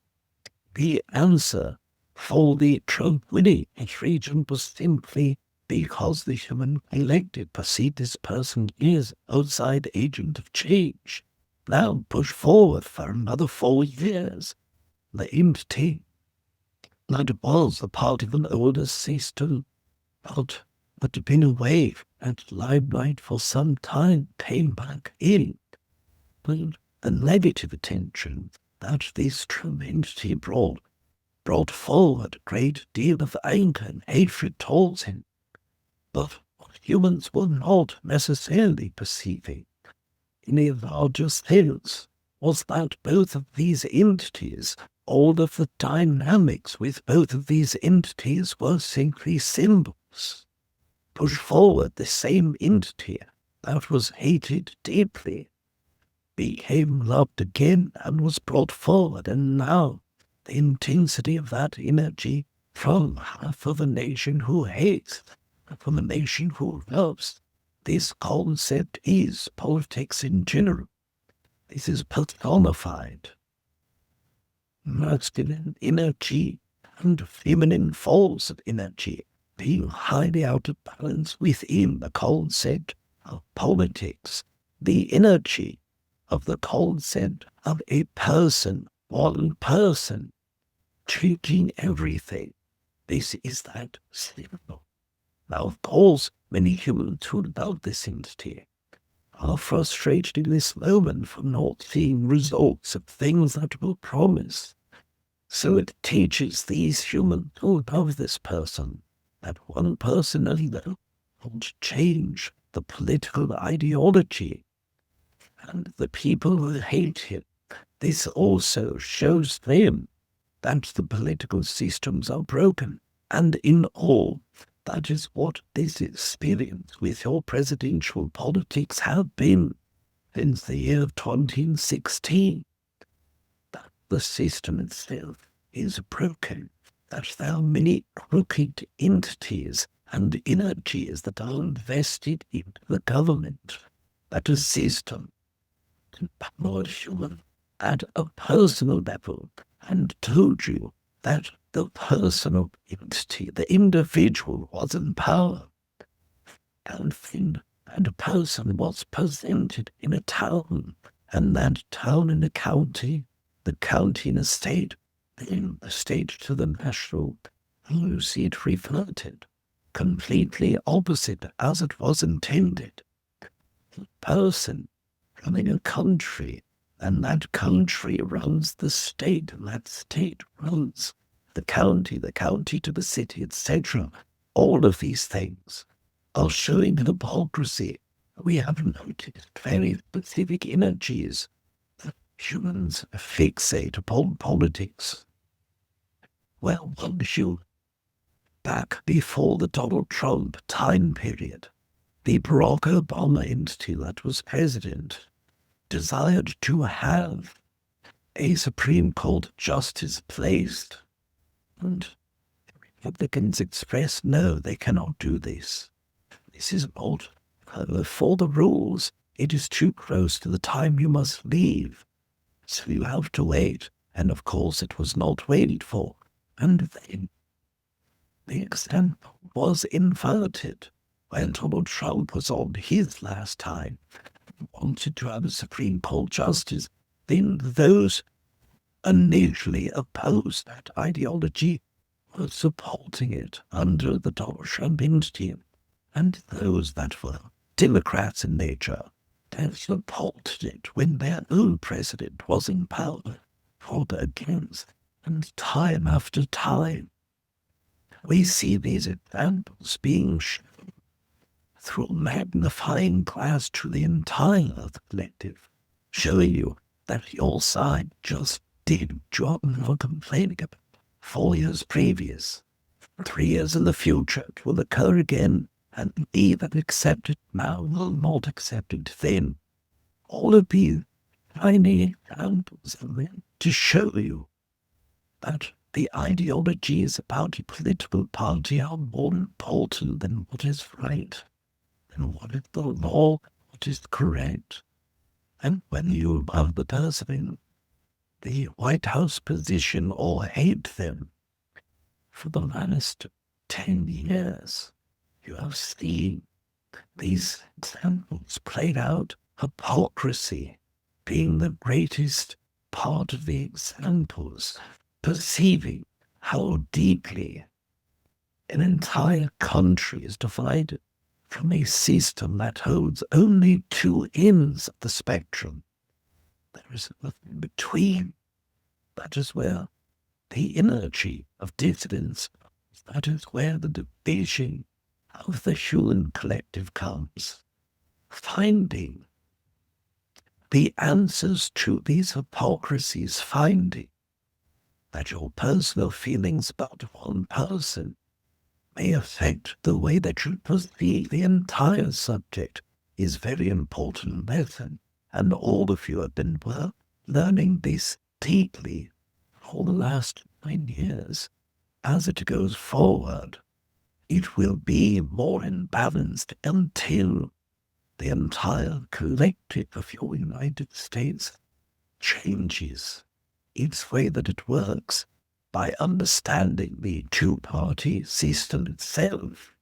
the answer for the Trump winning region was simply because the human elected perceived this person is outside agent of change. Now push forward for another 4 years. The entity that was a part of an older system, but had been away at limelight for some time, came back in. And the negative attention that this Trump entity brought forward a great deal of anger and hatred towards him. But what humans were not necessarily perceiving in a larger sense was that both of these entities, all of the dynamics with both of these entities were simply symbols. Push forward, the same entity that was hated deeply became loved again and was brought forward, and now the intensity of that energy from half of a nation who hates, from a nation who loves. This concept is politics in general. This is personified. Masculine energy and feminine force of energy being highly out of balance within the concept of politics. The energy of the concept of a person, one person, treating everything. This is that symbol. Now, of course, many humans who love this entity are frustrated in this moment for not seeing results of things that were promised. So it teaches these humans who love this person that one person alone won't change the political ideology. And the people who hate him, this also shows them that the political systems are broken. And in all, that is what this experience with your presidential politics have been since the year of 2016. That the system itself is broken, that there are many crooked entities and energies that are invested in the government, that a system empowered human at a personal level and told you that the personal entity, the individual, was in power. And then that person was presented in a town, and that town in a county, the county in a state, then the state to the national. You see it reverted, completely opposite as it was intended. The person running a country, and that country runs the state, and that state runs the county to the city, etc. All of these things are showing hypocrisy. We have noticed very specific energies that humans fixate upon politics. Well, once you back before the Donald Trump time period, the Barack Obama entity that was president desired to have a Supreme Court justice placed. And Republicans expressed, no, they cannot do this. This is not for the rules. It is too close to the time you must leave. So you have to wait. And of course it was not waited for. And then the example was inverted. When Donald Trump was on his last time, wanted to have a Supreme Court justice, then those initially opposed that ideology were supporting it under the Donald Trump entity, and those that were Democrats in nature that supported it when their own president was in power, fought against, and time after time we see these examples being shown through a magnifying glass to the entire collective, showing you that your side just did what you were complaining about 4 years previous. 3 years in the future, it will occur again, and be that accepted now will not accept it then. All of these tiny examples are meant to show you that the ideologies about a political party are more important than what is right, than what is the law, what is correct. And when you love the person in the White House position or hate them, for the last 10 years, you have seen these examples played out, hypocrisy being the greatest part of the examples, perceiving how deeply an entire country is divided from a system that holds only two ends of the spectrum. There is nothing between. That is where the energy of dissidence, that is where the division of the human collective comes. Finding the answers to these hypocrisies, finding that your personal feelings about one person may affect the way that you perceive the entire subject is very important lesson, and all of you have been learning this deeply for the last 9 years. As it goes forward, it will be more imbalanced until the entire collective of your United States changes its way that it works by understanding the two-party system itself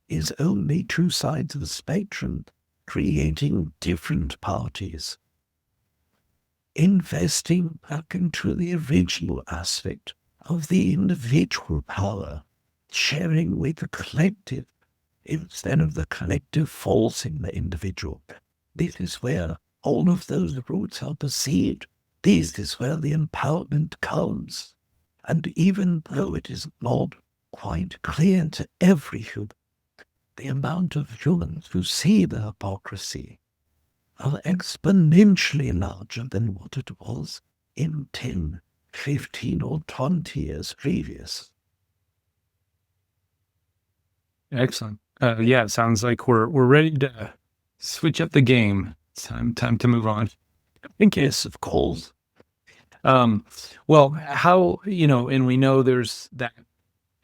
is only two sides of the spectrum creating different parties. Investing back into the original aspect of the individual power, sharing with the collective instead of the collective forcing the individual. This is where all of those roots are perceived. This is where the empowerment comes. And even though it is not quite clear to every human, the amount of humans who see the hypocrisy are exponentially larger than what it was in 10, 15, or 20 years previous. Excellent. Yeah, it sounds like we're ready to switch up the game. It's time to move on. Yes, of course. Well, how, and we know there's that,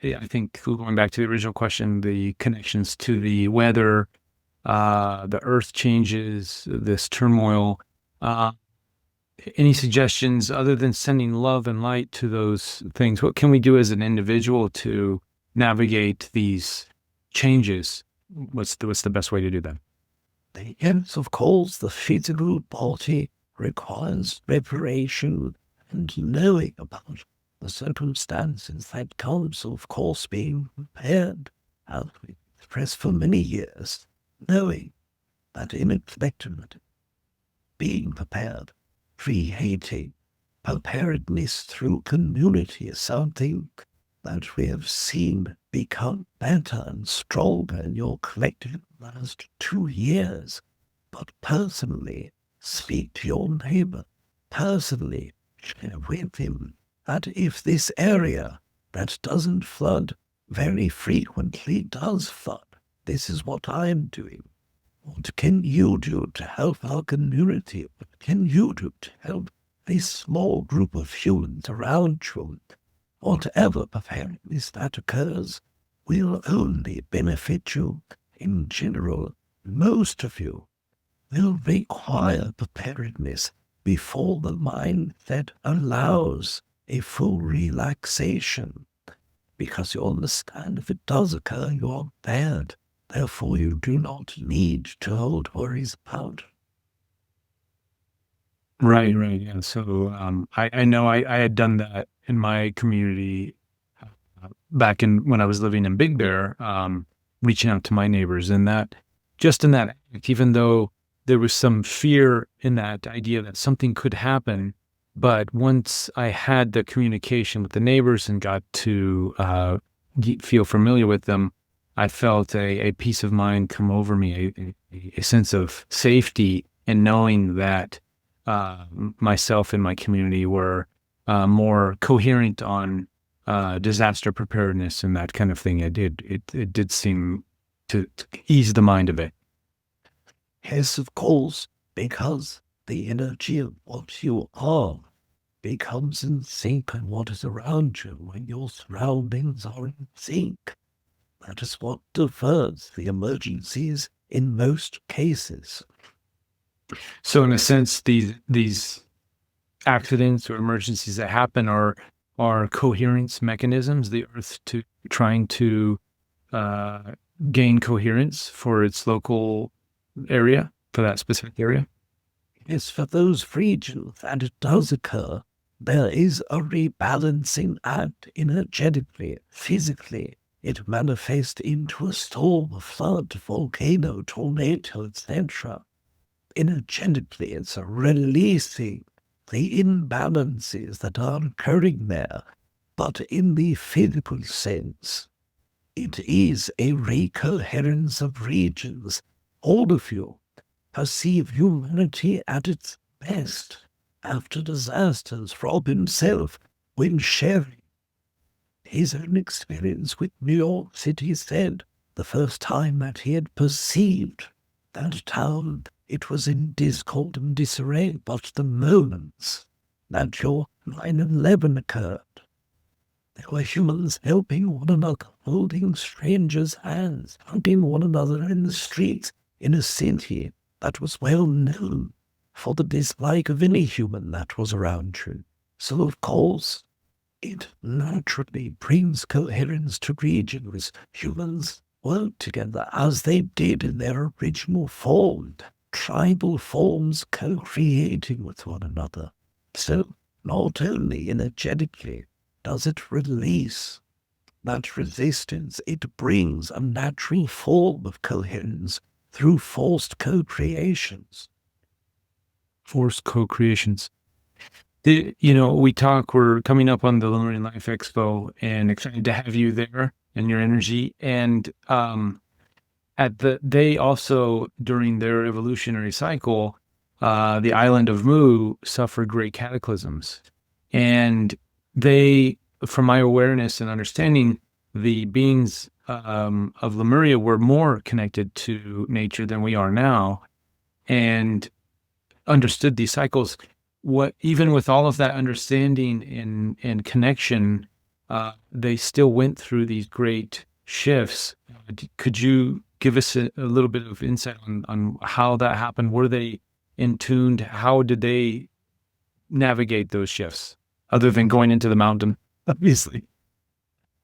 I think going back to the original question, the connections to the weather, the earth changes, this turmoil, any suggestions other than sending love and light to those things? What can we do as an individual to navigate these changes? What's the best way to do that? Yes, of course, the physical body requires preparation and knowing about the circumstances that comes, of course, being prepared, as we expressed for many years, knowing that unexpected, being prepared, creating preparedness through community is something that we have seen become better and stronger in your collective in the last 2 years. But personally, speak to your neighbor, personally share with him that if this area that doesn't flood very frequently does flood, this is what I'm doing. What can you do to help our community? What can you do to help this small group of humans around you? Whatever preparedness that occurs will only benefit you in general. Most of you will require preparedness before the mindset allows a full relaxation, because you understand if it does occur, you are bad. Therefore, you do not need to hold worries about. Right. Yeah. So I know I had done that in my community back when I was living in Big Bear, reaching out to my neighbors, and that just in that act, even though there was some fear in that idea that something could happen, but once I had the communication with the neighbors and got to feel familiar with them, I felt a peace of mind come over me, a sense of safety in knowing that myself and my community were more coherent on disaster preparedness and that kind of thing. It did seem to ease the mind a bit. Yes, of course, because the energy of what you are becomes in sync with what is around you when your surroundings are in sync. That is what diverts the emergencies in most cases. So in a sense, these accidents or emergencies that happen are coherence mechanisms, the Earth trying to gain coherence for its local area, for that specific area. Yes, for those regions that it does occur, there is a rebalancing act energetically, physically. It manifests into a storm, a flood, volcano, tornado, etc. Energetically, it's a releasing the imbalances that are occurring there. But in the physical sense, it is a recoherence of regions. All of you perceive humanity at its best after disasters. Rob himself, when sharing his own experience with New York City, said the first time that he had perceived that town, it was in discord and disarray, but the moments that your 9/11 occurred, there were humans helping one another, holding strangers' hands, hugging one another in the streets in a city that was well known for the dislike of any human that was around you. So, of course, it naturally brings coherence to regions. Humans work together as they did in their original form, tribal forms co-creating with one another. So, not only energetically does it release that resistance, it brings a natural form of coherence through forced co-creations. Forced co-creations. We're coming up on the Lemurian Life Expo and excited to have you there and your energy. And they also, during their evolutionary cycle, the island of Mu suffered great cataclysms. And they, from my awareness and understanding, the beings of Lemuria were more connected to nature than we are now, and understood these cycles. Even with all of that understanding and connection, they still went through these great shifts. Could you give us a little bit of insight on how that happened? Were they in tuned? How did they navigate those shifts, other than going into the mountain, obviously?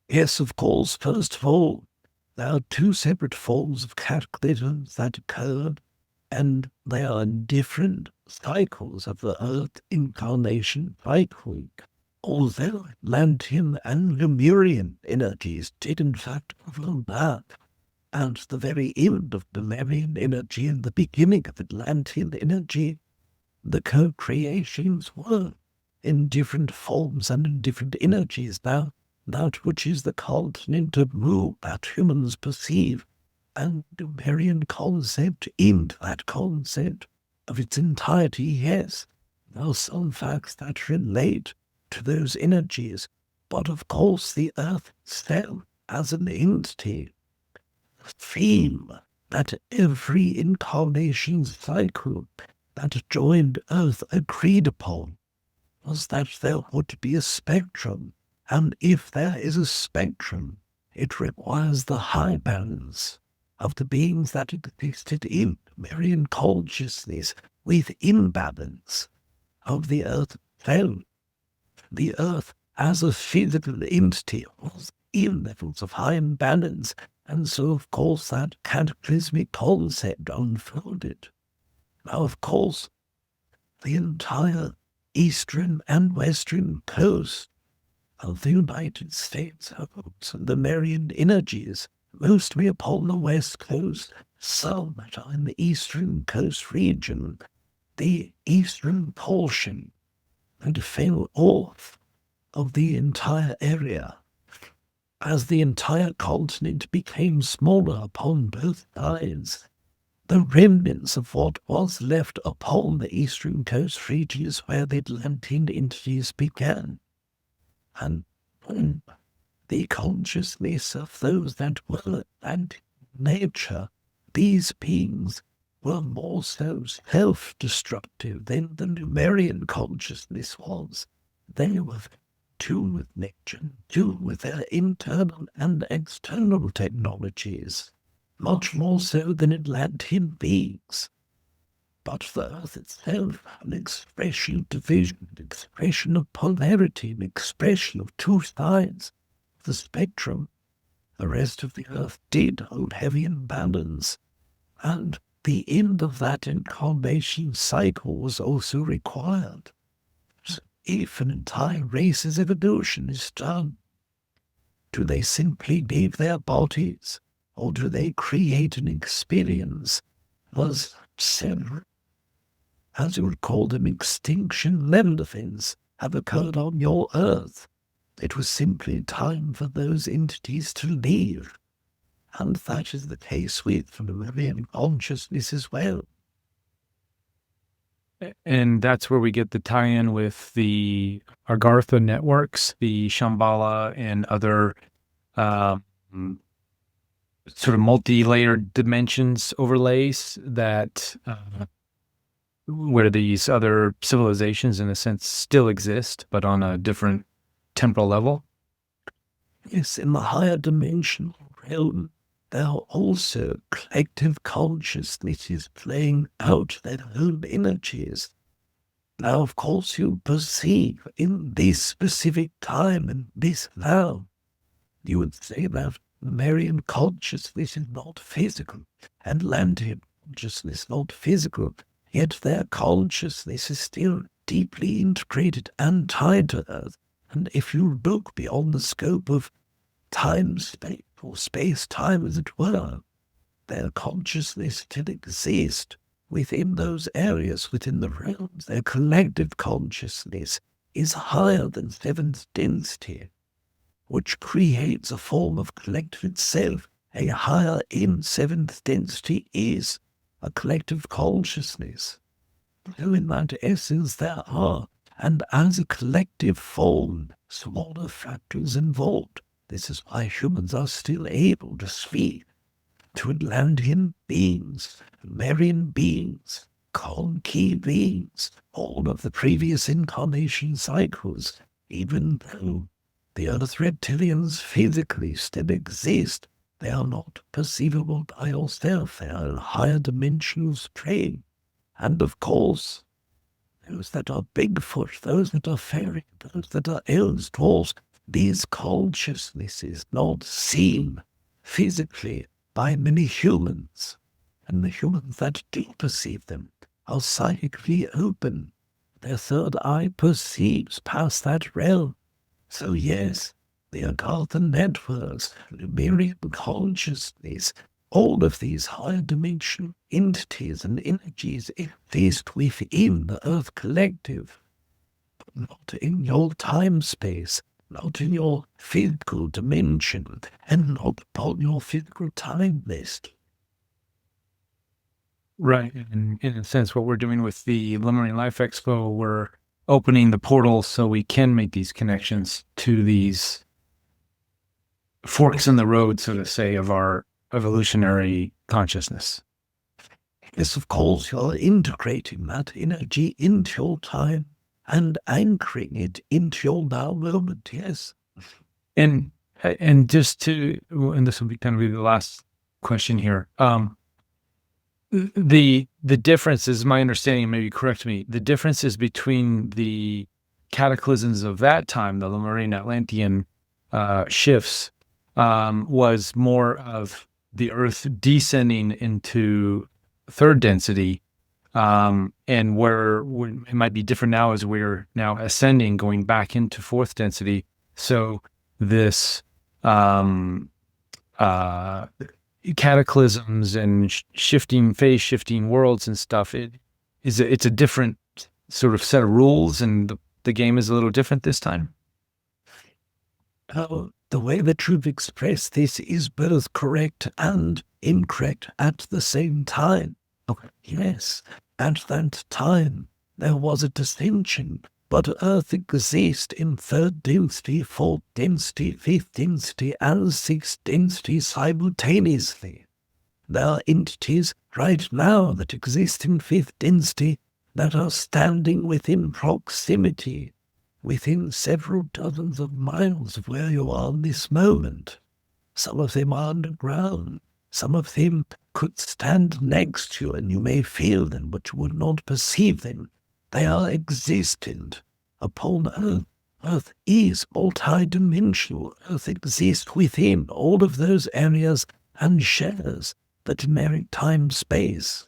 Yes, of course. First of all, there are two separate forms of cataclysms that occurred, and they are different cycles of the Earth incarnation cycle. Although Atlantean and Lemurian energies did in fact flow back at the very end of the Lemurian energy and the beginning of Atlantean energy, the co-creations were in different forms and in different energies. Now, that which is the continent of Mu that humans perceive, and the Lemurian concept in that concept of its entirety, yes, there are some facts that relate to those energies, but of course the Earth itself as an entity, the theme that every incarnation cycle that joined Earth agreed upon was that there would be a spectrum, and if there is a spectrum, it requires the high balance of the beings that existed in Lemurian consciousness with imbalance of the Earth itself. The Earth as a physical entity was in levels of high imbalance, and so of course that cataclysmic concept unfolded. Now of course, the entire eastern and western coast of the United States holds the Lemurian energies, mostly upon the west coast, some that are in the eastern coast region, the eastern portion, and fell off of the entire area as the entire continent became smaller upon both sides. the remnants of what was left upon the eastern coast regions where the Atlantean entities began. And the consciousness of those that were Atlantean nature, these beings were more so self-destructive than the Lemurian consciousness was. They were tuned with nature, tuned with their internal and external technologies, much more so than Atlantean beings. But the Earth itself, an expression of division, an expression of polarity, an expression of two sides of the spectrum. The rest of the Earth did hold heavy imbalance, and the end of that incarnation cycle was also required. So if an entire race's evolution is done, do they simply leave their bodies, or do they create an experience as several, as you would call them, extinction level events have occurred on your Earth? It was simply time for those entities to leave. And that is the case with Lemurian consciousness as well. And that's where we get the tie-in with the Agartha networks, the Shambhala and other sort of multi-layered dimensions overlays that where these other civilizations, in a sense, still exist, but on a different temporal level. Yes, in the higher dimensional realm, there are also collective consciousnesses playing out their own energies. Now, of course, you perceive in this specific time and this now, you would say that Lemurian consciousness is not physical, and Atlantean consciousness not physical, yet their consciousness is still deeply integrated and tied to Earth. And if you look beyond the scope of time, space, or space-time as it were, their consciousness still exists within those areas, within the realms. Their collective consciousness is higher than seventh density, which creates a form of collective itself. A higher in seventh density is a collective consciousness. So in that essence there are, and as a collective form, smaller factors involved. This is why humans are still able to speak to Atlantean beings, Lemurian beings, Conky beings, all of the previous incarnation cycles, even though the Earth reptilians physically still exist. They are not perceivable by yourself. They are in higher dimensions plane. And of course, those that are Bigfoot, those that are fairy, those that are elves, dwarves, these consciousnesses not seen physically by many humans, and the humans that do perceive them are psychically open. Their third eye perceives past that realm. So yes, the Agartha networks, Lemurian consciousness, all of these higher dimensional entities and energies exist within the Earth collective, but not in your time space, not in your physical dimension, and not upon your physical time list. Right. And in a sense, what we're doing with the Lemurian Life Expo, we're opening the portal so we can make these connections to these forks in the road, so to say, of our evolutionary consciousness. Yes, of course, you're integrating that energy into your time and anchoring it into your now moment, yes. And just to, and this will be kind of the last question here. The difference is, my understanding, maybe correct me, the differences between the cataclysms of that time, the Lemurian Atlantean shifts, was more of the Earth descending into third density, and where it might be different now as we're now ascending, going back into fourth density. So this cataclysms and phase shifting worlds and stuff, it's a different sort of set of rules, and the game is a little different this time. The way that you've expressed this is both correct and incorrect at the same time. Okay. Yes, at that time there was a distinction, but Earth exists in third density, fourth density, fifth density, and sixth density simultaneously. There are entities right now that exist in fifth density that are standing within proximity, within several dozens of miles of where you are in this moment. Some of them are underground. Some of them could stand next to you and you may feel them, but you would not perceive them. They are existent upon Earth. Earth is multidimensional. Earth exists within all of those areas and shares the generic time-space.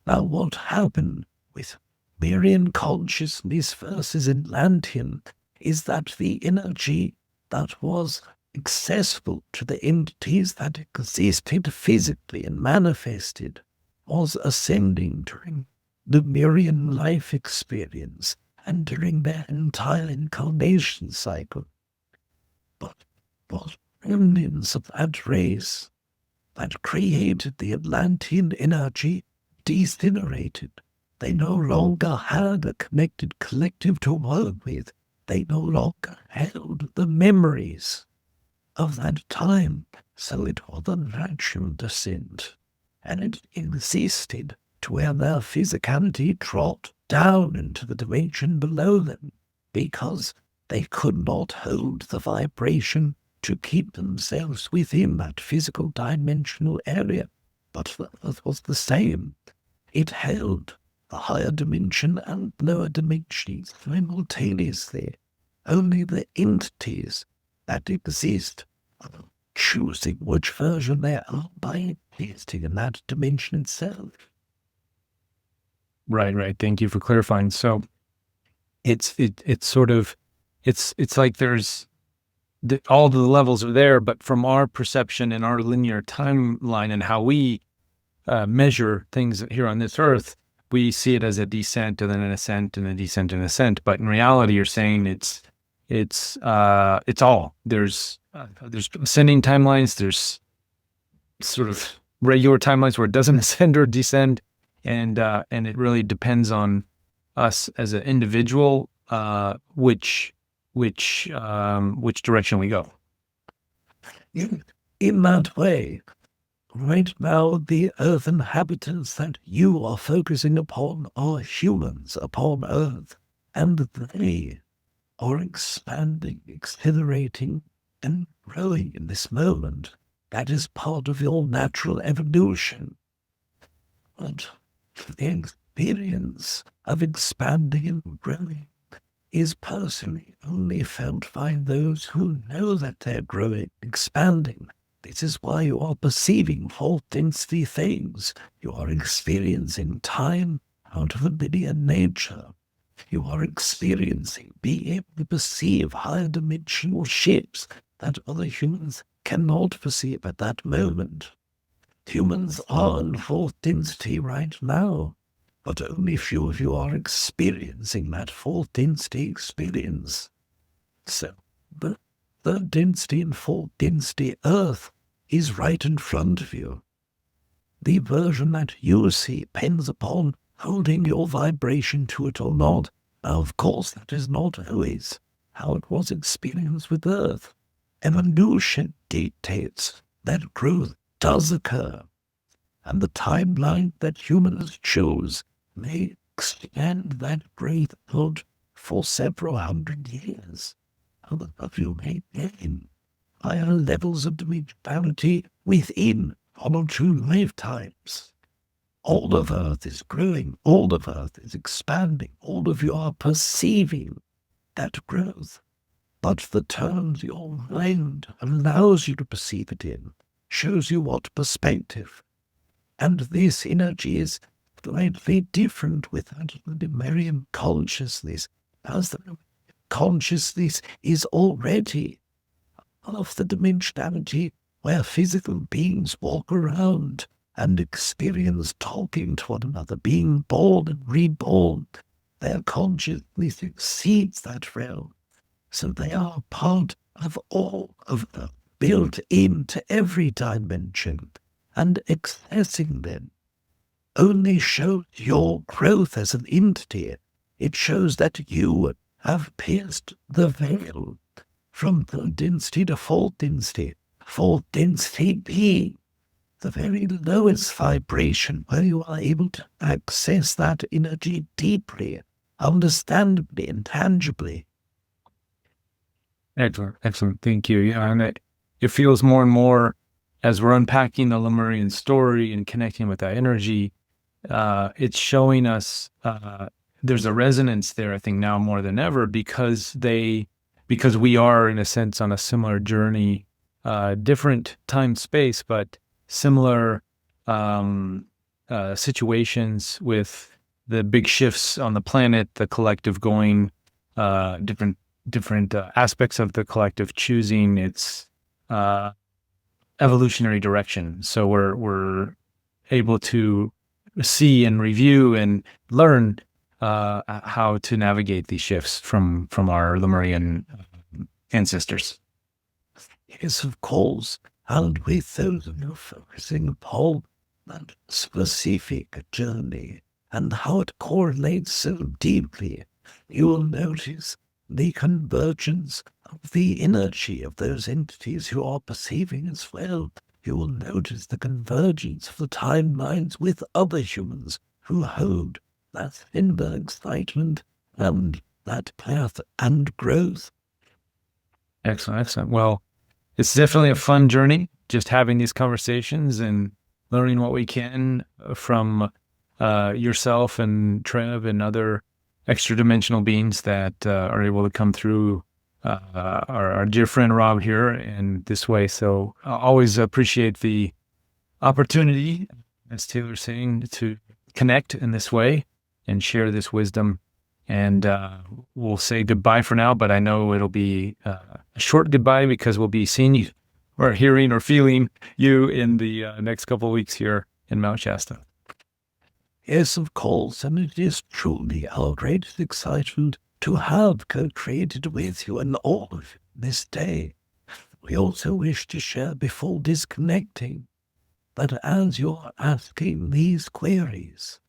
Now, what happened with Lemurian consciousness versus Atlantean is that the energy that was accessible to the entities that existed physically and manifested was ascending during the Lemurian life experience and during their entire incarnation cycle. But what remnants of that race that created the Atlantean energy degenerated. They no longer had a connected collective to work with. They no longer held the memories of that time. So it was a natural descent. And it existed to where their physicality dropped down into the dimension below them, because they could not hold the vibration to keep themselves within that physical dimensional area. But the Earth was the same. It held the higher dimension and lower dimensions simultaneously. Only the entities that exist are choosing which version they are by existing in that dimension itself. Right. Thank you for clarifying. So it's like there's all the levels are there, but from our perception and our linear timeline and how we measure things here on this earth, we see it as a descent and then an ascent and a descent and ascent. But in reality, you're saying it's all. There's ascending timelines. There's sort of regular timelines where it doesn't ascend or descend, and it really depends on us as an individual, which direction we go. In that way, right now the Earth inhabitants that you are focusing upon are humans upon Earth, and they are expanding, accelerating, and growing in this moment. That is part of your natural evolution. But the experience of expanding and growing is personally only felt by those who know that they're growing, expanding. This is why you are perceiving fourth density things. You are experiencing time out of a linear nature. You are experiencing being able to perceive higher dimensional shifts that other humans cannot perceive at that moment. Humans are in fourth density right now, but only few of you are experiencing that fourth density experience. So, the third density and fourth density Earth is right in front of you. The version that you see depends upon holding your vibration to it or not. Now, of course, that is not always how it was experienced with Earth. Evolution dictates that growth does occur, and the timeline that humans choose may extend that growth out for several hundred years. Other of you may gain higher levels of dimensionality within 1 or 2 lifetimes. All of Earth is growing, all of Earth is expanding, all of you are perceiving that growth. But the terms your mind allows you to perceive it in shows you what perspective. And this energy is slightly different with that of the Lemurian consciousness, as the consciousness is already of the dimensionality where physical beings walk around and experience talking to one another, being born and reborn. Their consciousness exceeds that realm. So they are part of all of them, built into every dimension. and accessing them only shows your growth as an entity. It shows that you have pierced the veil from third density to fourth density. Fourth density being the very lowest vibration, where you are able to access that energy deeply, understandably, and tangibly. Excellent, excellent. Thank you. Yeah, and it feels more and more as we're unpacking the Lemurian story and connecting with that energy. It's showing us there's a resonance there, I think, now more than ever, because we are, in a sense, on a similar journey, different time, space, but similar situations with the big shifts on the planet, the collective going, different aspects of the collective choosing its evolutionary direction. So we're able to see and review and learn how to navigate these shifts from our Lemurian ancestors. Yes, of course. And with those of you focusing upon that specific journey and how it correlates so deeply, you will notice the convergence of the energy of those entities you are perceiving as well. You will notice the convergence of the timelines with other humans who hold that inner excitement and that path and growth. Excellent, excellent. Well, it's definitely a fun journey, just having these conversations and learning what we can from yourself and Treb and other extra dimensional beings that are able to come through our dear friend Rob here and this way. So I always appreciate the opportunity, as Taylor's saying, to connect in this way and share this wisdom. And we'll say goodbye for now, but I know it'll be a short goodbye because we'll be seeing you or hearing or feeling you in the next couple of weeks here in Mount Shasta. Yes, of course, and it is truly our greatest excitement to have co-created with you and all of this day. We also wish to share before disconnecting that as you're asking these queries,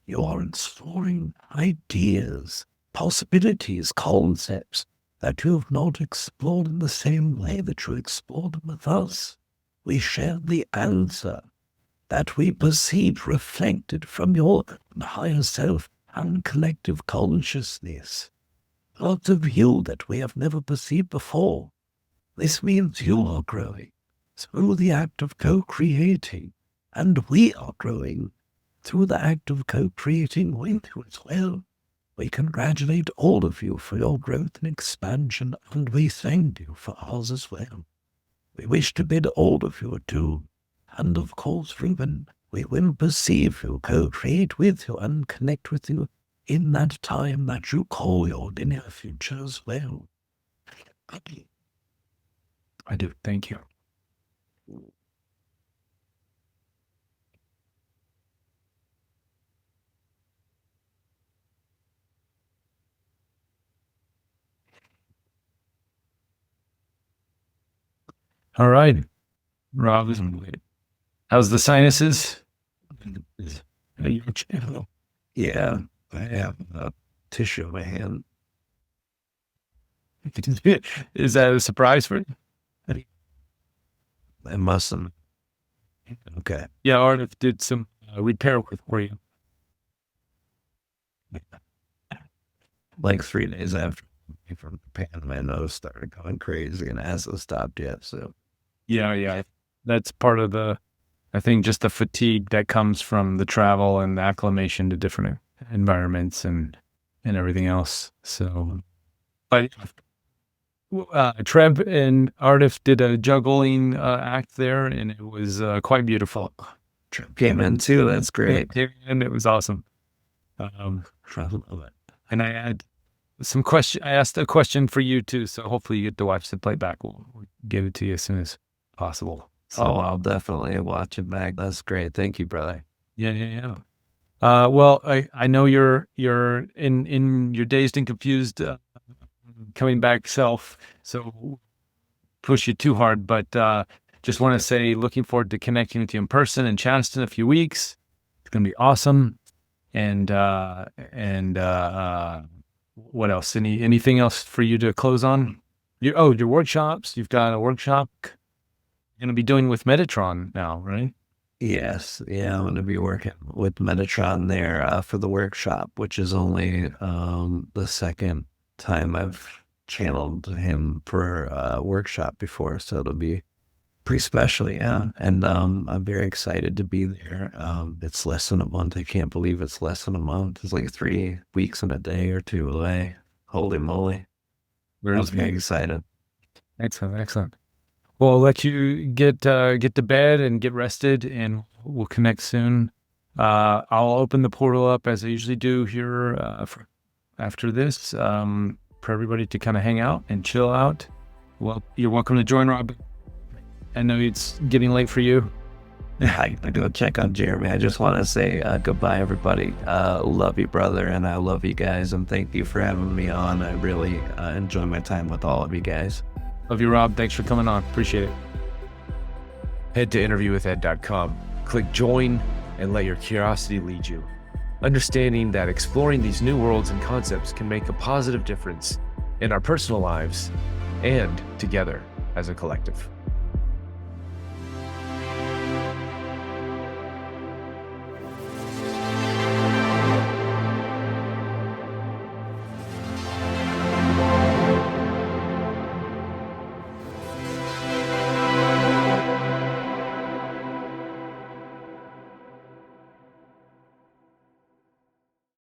you are exploring ideas, possibilities, concepts that you have not explored in the same way that you explored them with us. We share the answer that we perceive reflected from your higher self and collective consciousness. Lots of you that we have never perceived before. This means you are growing through the act of co-creating, and we are growing through the act of co-creating with you as well. We congratulate all of you for your growth and expansion, and we thank you for ours as well. We wish to bid all of you adieu, and of course, Reuben, we will perceive you, co-create with you, and connect with you in that time that you call your near future as well. I do. Thank you. All right, Rob, how's the sinuses? Yeah, I have a tissue in my hand. Is that a surprise for you? I mustn't. Okay. Yeah, Aridif did some repair work for you. Like 3 days after from Japan, my nose started going crazy and it hasn't stopped yet. So Yeah. That's part of I think just the fatigue that comes from the travel and the acclimation to different environments and everything else. So, but Treb and Aridif did a juggling act there, and it was quite beautiful. Treb came in too. That's great. And it was awesome. I love it. And I had some question. I asked a question for you too, so hopefully you get to watch the playback. We'll give it to you as soon as possible. So, I'll definitely watch it back. That's great. Thank you, brother. Yeah. Well, I know you're in your dazed and confused coming back self, so push you too hard. But just want to say, looking forward to connecting with you in person in Shasta in a few weeks. It's going to be awesome. And what else? Anything else for you to close on? Your workshops. You've got a workshop you're going to be doing with Metatron now, right? Yes, yeah, I'm going to be working with Metatron there for the workshop, which is only the second time I've channeled him for a workshop before, so it'll be pretty special, yeah. And I'm very excited to be there. It's less than a month. I can't believe it's less than a month. It's like 3 weeks and a day or two away. Holy moly! I'm very excited. Excellent. Well, I'll let you get to bed and get rested, and we'll connect soon. I'll open the portal up as I usually do here after this for everybody to kind of hang out and chill out. Well, you're welcome to join, Rob. I know it's getting late for you. I go check on Jeremy. I just want to say goodbye, everybody. Love you, brother, and I love you guys, and thank you for having me on. I really enjoy my time with all of you guys. Love you, Rob. Thanks for coming on. Appreciate it. Head to interviewwithed.com, click join, and let your curiosity lead you. Understanding that exploring these new worlds and concepts can make a positive difference in our personal lives and together as a collective.